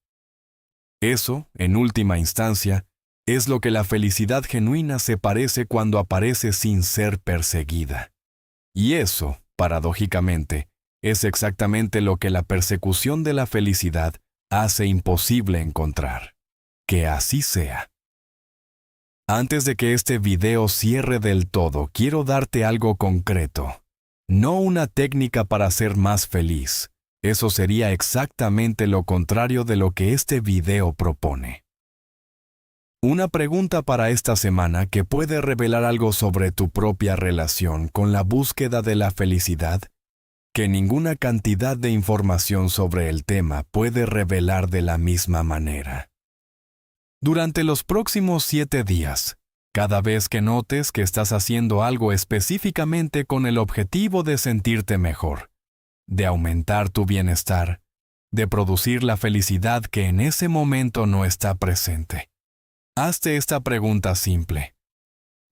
Eso, en última instancia, es lo que la felicidad genuina se parece cuando aparece sin ser perseguida. Y eso, paradójicamente, es exactamente lo que la persecución de la felicidad hace imposible encontrar. Que así sea. Antes de que este video cierre del todo, quiero darte algo concreto. No una técnica para ser más feliz. Eso sería exactamente lo contrario de lo que este video propone. Una pregunta para esta semana que puede revelar algo sobre tu propia relación con la búsqueda de la felicidad que ninguna cantidad de información sobre el tema puede revelar de la misma manera. Durante los próximos 7 días, cada vez que notes que estás haciendo algo específicamente con el objetivo de sentirte mejor, de aumentar tu bienestar, de producir la felicidad que en ese momento no está presente, hazte esta pregunta simple.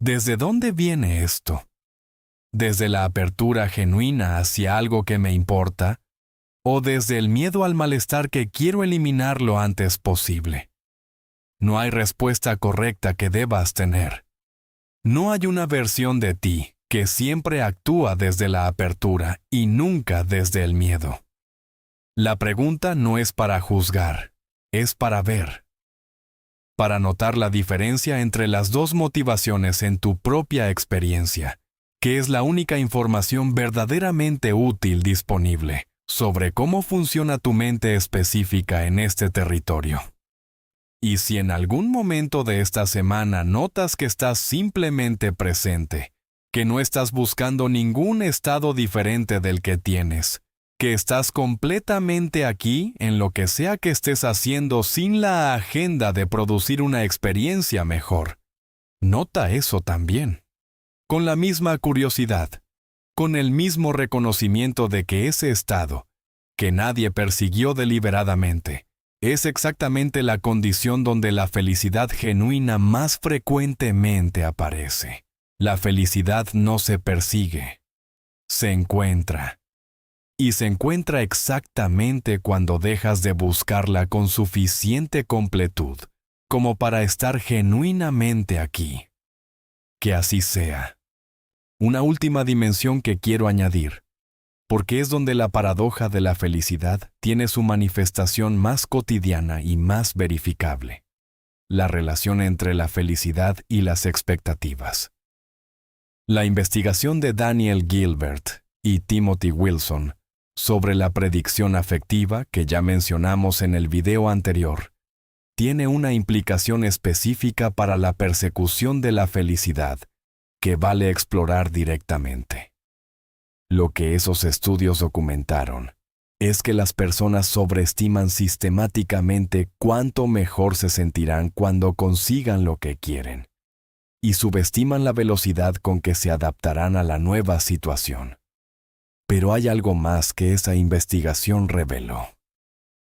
¿Desde dónde viene esto? ¿Desde la apertura genuina hacia algo que me importa? ¿O desde el miedo al malestar que quiero eliminar lo antes posible? No hay respuesta correcta que debas tener. No hay una versión de ti que siempre actúa desde la apertura y nunca desde el miedo. La pregunta no es para juzgar, es para ver. Para notar la diferencia entre las dos motivaciones en tu propia experiencia, que es la única información verdaderamente útil disponible sobre cómo funciona tu mente específica en este territorio. Y si en algún momento de esta semana notas que estás simplemente presente, que no estás buscando ningún estado diferente del que tienes, que estás completamente aquí en lo que sea que estés haciendo sin la agenda de producir una experiencia mejor, nota eso también. Con la misma curiosidad, con el mismo reconocimiento de que ese estado, que nadie persiguió deliberadamente, es exactamente la condición donde la felicidad genuina más frecuentemente aparece. La felicidad no se persigue, se encuentra. Y se encuentra exactamente cuando dejas de buscarla con suficiente completud como para estar genuinamente aquí. Que así sea. Una última dimensión que quiero añadir, porque es donde la paradoja de la felicidad tiene su manifestación más cotidiana y más verificable. La relación entre la felicidad y las expectativas. La investigación de Daniel Gilbert y Timothy Wilson sobre la predicción afectiva que ya mencionamos en el video anterior, tiene una implicación específica para la persecución de la felicidad que vale explorar directamente. Lo que esos estudios documentaron es que las personas sobreestiman sistemáticamente cuánto mejor se sentirán cuando consigan lo que quieren, y subestiman la velocidad con que se adaptarán a la nueva situación. Pero hay algo más que esa investigación reveló.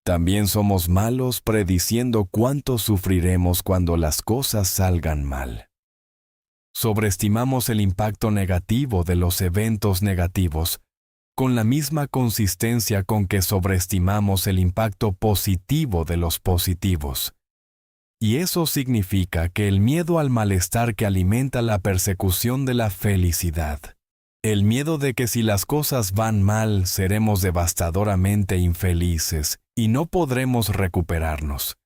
También somos malos prediciendo cuánto sufriremos cuando las cosas salgan mal. Sobreestimamos el impacto negativo de los eventos negativos, con la misma consistencia con que sobreestimamos el impacto positivo de los positivos. Y eso significa que el miedo al malestar que alimenta la persecución de la felicidad, el miedo de que si las cosas van mal seremos devastadoramente infelices y no podremos recuperarnos,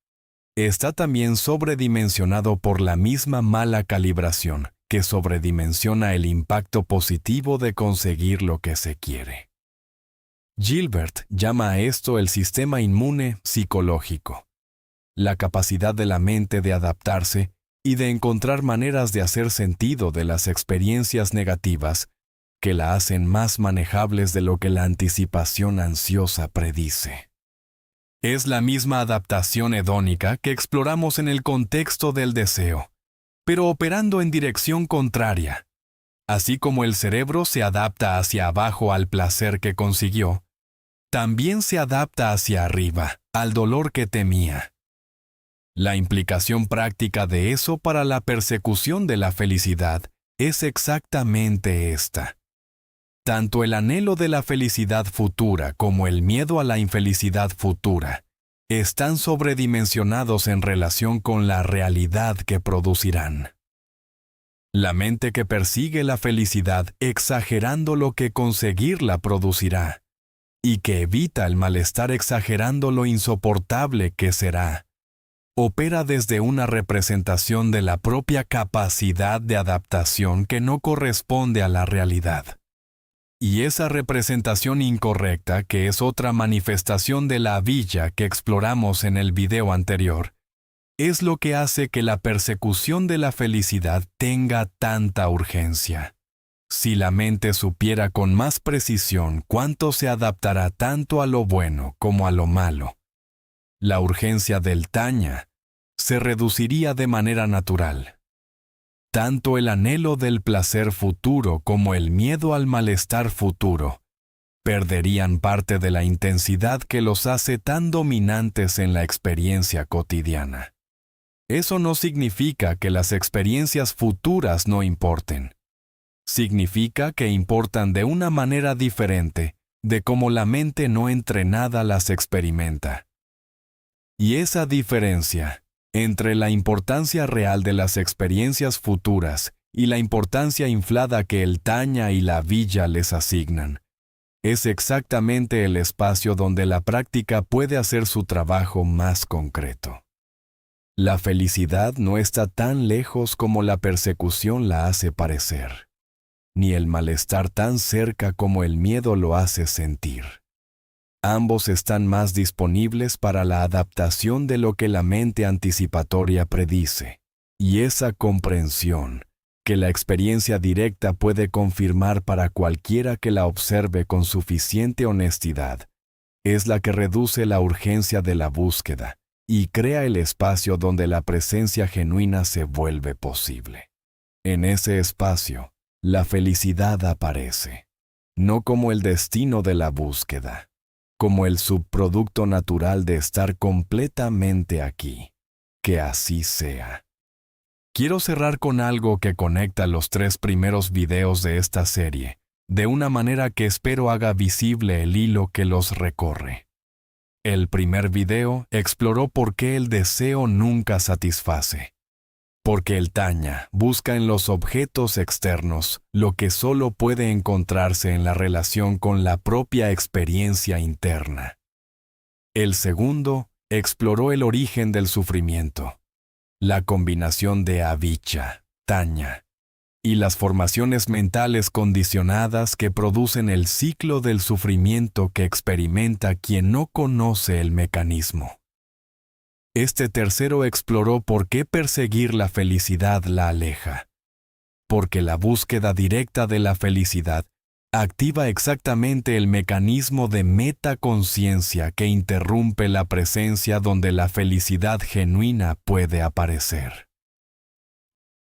está también sobredimensionado por la misma mala calibración que sobredimensiona el impacto positivo de conseguir lo que se quiere. Gilbert llama a esto el sistema inmune psicológico, la capacidad de la mente de adaptarse y de encontrar maneras de hacer sentido de las experiencias negativas que la hacen más manejables de lo que la anticipación ansiosa predice. Es la misma adaptación hedónica que exploramos en el contexto del deseo, pero operando en dirección contraria. Así como el cerebro se adapta hacia abajo al placer que consiguió, también se adapta hacia arriba, al dolor que temía. La implicación práctica de eso para la persecución de la felicidad es exactamente esta. Tanto el anhelo de la felicidad futura como el miedo a la infelicidad futura están sobredimensionados en relación con la realidad que producirán. La mente que persigue la felicidad exagerando lo que conseguirla producirá, y que evita el malestar exagerando lo insoportable que será, opera desde una representación de la propia capacidad de adaptación que no corresponde a la realidad. Y esa representación incorrecta, que es otra manifestación de la avijja que exploramos en el video anterior, es lo que hace que la persecución de la felicidad tenga tanta urgencia. Si la mente supiera con más precisión cuánto se adaptará tanto a lo bueno como a lo malo, la urgencia del taña se reduciría de manera natural. Tanto el anhelo del placer futuro como el miedo al malestar futuro perderían parte de la intensidad que los hace tan dominantes en la experiencia cotidiana. Eso no significa que las experiencias futuras no importen. Significa que importan de una manera diferente de cómo la mente no entrenada las experimenta. Y esa diferencia entre la importancia real de las experiencias futuras y la importancia inflada que el taña y la avijja les asignan, es exactamente el espacio donde la práctica puede hacer su trabajo más concreto. La felicidad no está tan lejos como la persecución la hace parecer, ni el malestar tan cerca como el miedo lo hace sentir. Ambos están más disponibles para la adaptación de lo que la mente anticipatoria predice, y esa comprensión, que la experiencia directa puede confirmar para cualquiera que la observe con suficiente honestidad, es la que reduce la urgencia de la búsqueda y crea el espacio donde la presencia genuina se vuelve posible. En ese espacio, la felicidad aparece, no como el destino de la búsqueda, como el subproducto natural de estar completamente aquí. Que así sea. Quiero cerrar con algo que conecta los 3 primeros videos de esta serie, de una manera que espero haga visible el hilo que los recorre. El primer video exploró por qué el deseo nunca satisface. Porque el taña busca en los objetos externos lo que solo puede encontrarse en la relación con la propia experiencia interna. El segundo exploró el origen del sufrimiento, la combinación de avijja, taña, y las formaciones mentales condicionadas que producen el ciclo del sufrimiento que experimenta quien no conoce el mecanismo. Este tercero exploró por qué perseguir la felicidad la aleja. Porque la búsqueda directa de la felicidad activa exactamente el mecanismo de metaconsciencia que interrumpe la presencia donde la felicidad genuina puede aparecer.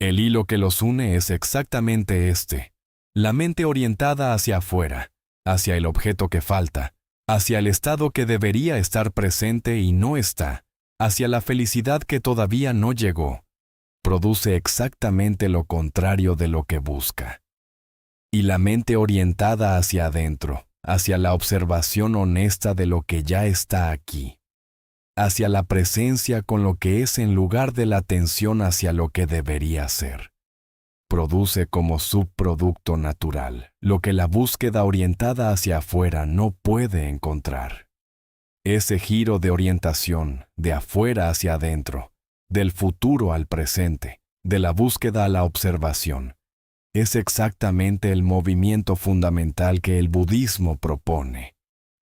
El hilo que los une es exactamente este: la mente orientada hacia afuera, hacia el objeto que falta, hacia el estado que debería estar presente y no está, hacia la felicidad que todavía no llegó, produce exactamente lo contrario de lo que busca. Y la mente orientada hacia adentro, hacia la observación honesta de lo que ya está aquí, hacia la presencia con lo que es en lugar de la atención hacia lo que debería ser, produce como subproducto natural lo que la búsqueda orientada hacia afuera no puede encontrar. Ese giro de orientación, de afuera hacia adentro, del futuro al presente, de la búsqueda a la observación, es exactamente el movimiento fundamental que el budismo propone,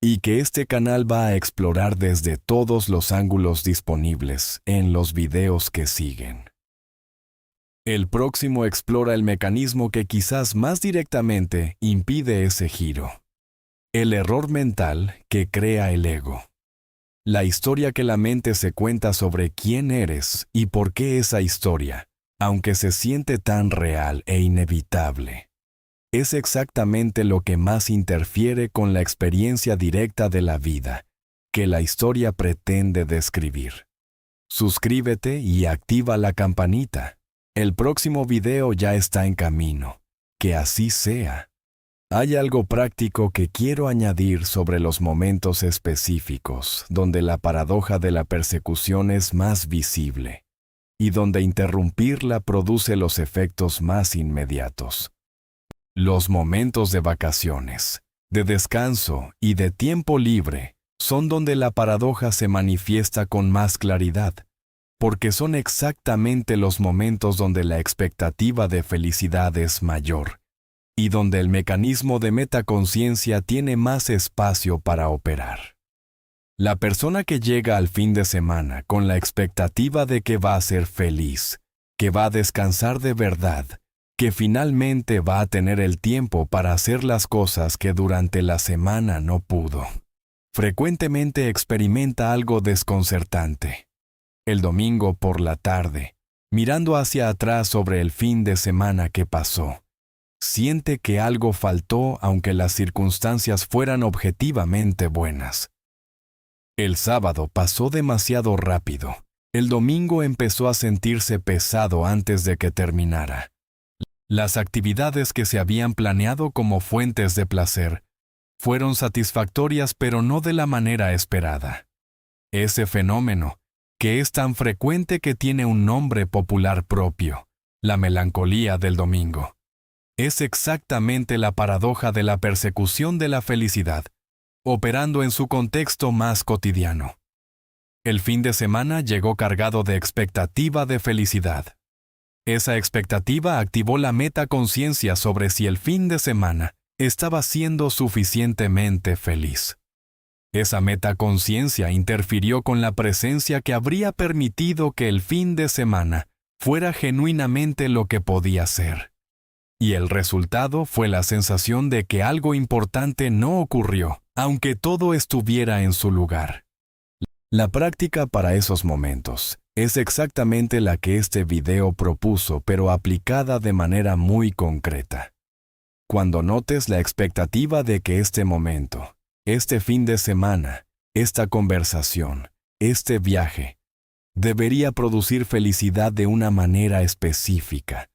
y que este canal va a explorar desde todos los ángulos disponibles en los videos que siguen. El próximo explora el mecanismo que quizás más directamente impide ese giro: el error mental que crea el ego. La historia que la mente se cuenta sobre quién eres y por qué esa historia, aunque se siente tan real e inevitable, es exactamente lo que más interfiere con la experiencia directa de la vida que la historia pretende describir. Suscríbete y activa la campanita. El próximo video ya está en camino. Que así sea. Hay algo práctico que quiero añadir sobre los momentos específicos donde la paradoja de la persecución es más visible y donde interrumpirla produce los efectos más inmediatos. Los momentos de vacaciones, de descanso y de tiempo libre son donde la paradoja se manifiesta con más claridad, porque son exactamente los momentos donde la expectativa de felicidad es mayor y donde el mecanismo de metaconsciencia tiene más espacio para operar. La persona que llega al fin de semana con la expectativa de que va a ser feliz, que va a descansar de verdad, que finalmente va a tener el tiempo para hacer las cosas que durante la semana no pudo, frecuentemente experimenta algo desconcertante. El domingo por la tarde, mirando hacia atrás sobre el fin de semana que pasó, siente que algo faltó aunque las circunstancias fueran objetivamente buenas. El sábado pasó demasiado rápido. El domingo empezó a sentirse pesado antes de que terminara. Las actividades que se habían planeado como fuentes de placer fueron satisfactorias pero no de la manera esperada. Ese fenómeno, que es tan frecuente que tiene un nombre popular propio, la melancolía del domingo, es exactamente la paradoja de la persecución de la felicidad, operando en su contexto más cotidiano. El fin de semana llegó cargado de expectativa de felicidad. Esa expectativa activó la metaconsciencia sobre si el fin de semana estaba siendo suficientemente feliz. Esa metaconsciencia interfirió con la presencia que habría permitido que el fin de semana fuera genuinamente lo que podía ser. Y el resultado fue la sensación de que algo importante no ocurrió, aunque todo estuviera en su lugar. La práctica para esos momentos es exactamente la que este video propuso, pero aplicada de manera muy concreta. Cuando notes la expectativa de que este momento, este fin de semana, esta conversación, este viaje, debería producir felicidad de una manera específica,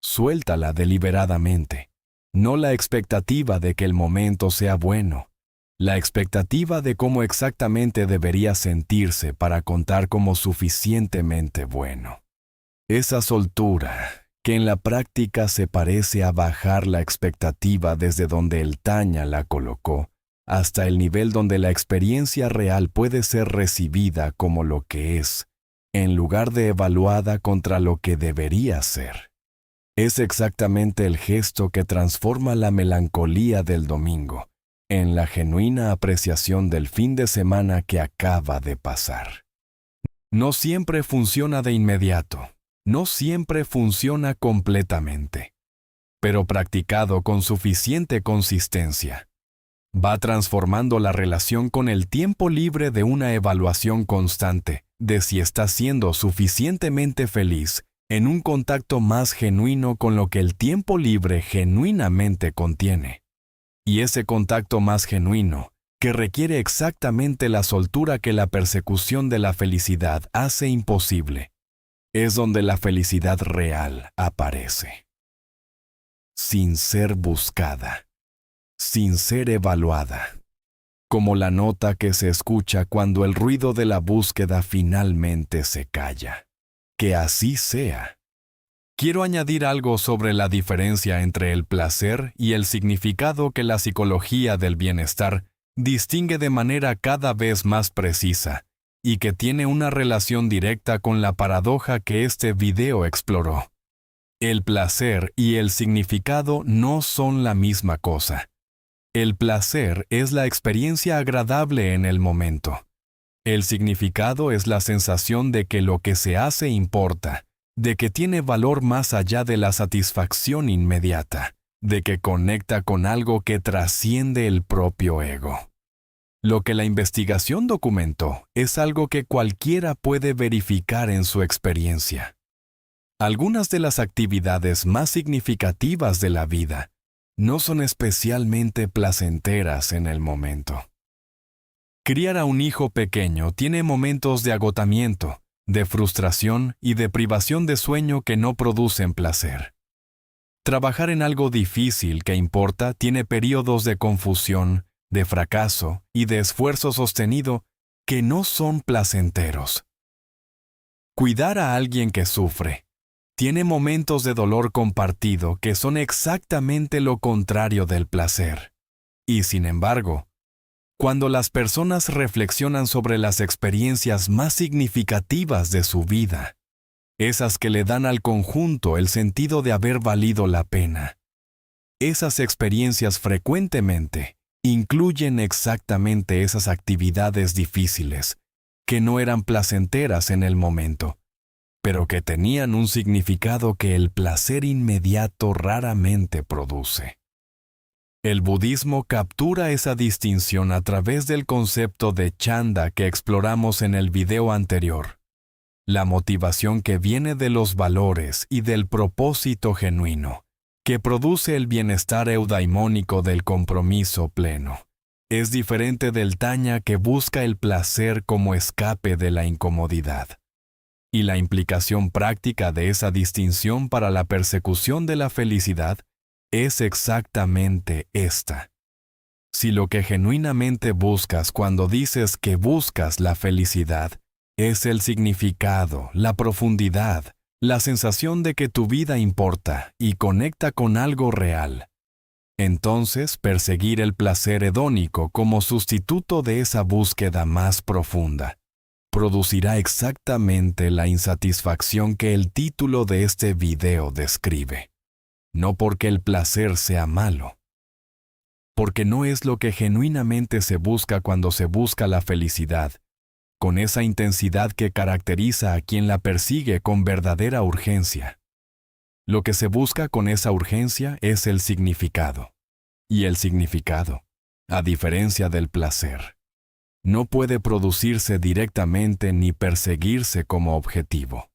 suéltala deliberadamente. No la expectativa de que el momento sea bueno, la expectativa de cómo exactamente debería sentirse para contar como suficientemente bueno. Esa soltura, que en la práctica se parece a bajar la expectativa desde donde el Taña la colocó, hasta el nivel donde la experiencia real puede ser recibida como lo que es, en lugar de evaluada contra lo que debería ser. Es exactamente el gesto que transforma la melancolía del domingo en la genuina apreciación del fin de semana que acaba de pasar. No siempre funciona de inmediato, no siempre funciona completamente, pero practicado con suficiente consistencia, va transformando la relación con el tiempo libre de una evaluación constante de si está siendo suficientemente feliz en un contacto más genuino con lo que el tiempo libre genuinamente contiene. Y ese contacto más genuino, que requiere exactamente la soltura que la persecución de la felicidad hace imposible, es donde la felicidad real aparece. Sin ser buscada, sin ser evaluada, como la nota que se escucha cuando el ruido de la búsqueda finalmente se calla. Que así sea. Quiero añadir algo sobre la diferencia entre el placer y el significado que la psicología del bienestar distingue de manera cada vez más precisa y que tiene una relación directa con la paradoja que este video exploró. El placer y el significado no son la misma cosa. El placer es la experiencia agradable en el momento. El significado es la sensación de que lo que se hace importa, de que tiene valor más allá de la satisfacción inmediata, de que conecta con algo que trasciende el propio ego. Lo que la investigación documentó es algo que cualquiera puede verificar en su experiencia. Algunas de las actividades más significativas de la vida no son especialmente placenteras en el momento. Criar a un hijo pequeño tiene momentos de agotamiento, de frustración y de privación de sueño que no producen placer. Trabajar en algo difícil que importa tiene periodos de confusión, de fracaso y de esfuerzo sostenido que no son placenteros. Cuidar a alguien que sufre tiene momentos de dolor compartido que son exactamente lo contrario del placer. Y sin embargo, cuando las personas reflexionan sobre las experiencias más significativas de su vida, esas que le dan al conjunto el sentido de haber valido la pena, esas experiencias frecuentemente incluyen exactamente esas actividades difíciles, que no eran placenteras en el momento, pero que tenían un significado que el placer inmediato raramente produce. El budismo captura esa distinción a través del concepto de chanda que exploramos en el video anterior. La motivación que viene de los valores y del propósito genuino, que produce el bienestar eudaimónico del compromiso pleno, es diferente del taña que busca el placer como escape de la incomodidad. Y la implicación práctica de esa distinción para la persecución de la felicidad es exactamente esta. Si lo que genuinamente buscas cuando dices que buscas la felicidad es el significado, la profundidad, la sensación de que tu vida importa y conecta con algo real, entonces perseguir el placer hedónico como sustituto de esa búsqueda más profunda producirá exactamente la insatisfacción que el título de este video describe. No porque el placer sea malo, porque no es lo que genuinamente se busca cuando se busca la felicidad, con esa intensidad que caracteriza a quien la persigue con verdadera urgencia. Lo que se busca con esa urgencia es el significado. Y el significado, a diferencia del placer, no puede producirse directamente ni perseguirse como objetivo.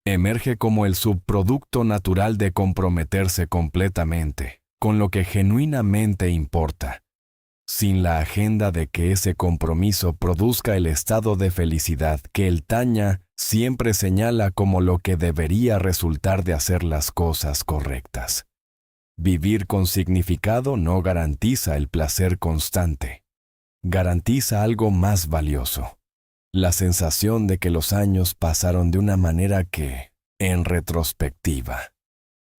Emerge como el subproducto natural de comprometerse completamente con lo que genuinamente importa, sin la agenda de que ese compromiso produzca el estado de felicidad que el taña siempre señala como lo que debería resultar de hacer las cosas correctas. Vivir con significado no garantiza el placer constante, garantiza algo más valioso. La sensación de que los años pasaron de una manera que, en retrospectiva,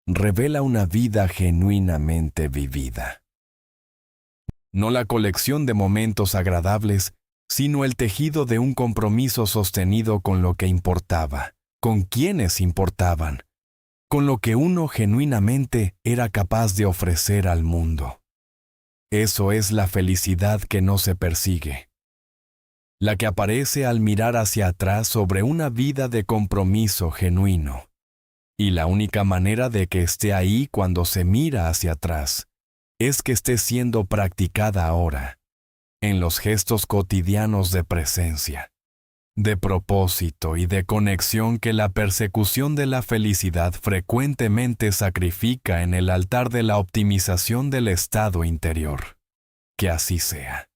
revela una vida genuinamente vivida. No la colección de momentos agradables, sino el tejido de un compromiso sostenido con lo que importaba, con quienes importaban, con lo que uno genuinamente era capaz de ofrecer al mundo. Eso es la felicidad que no se persigue, la que aparece al mirar hacia atrás sobre una vida de compromiso genuino. Y la única manera de que esté ahí cuando se mira hacia atrás es que esté siendo practicada ahora, en los gestos cotidianos de presencia, de propósito y de conexión que la persecución de la felicidad frecuentemente sacrifica en el altar de la optimización del estado interior. Que así sea.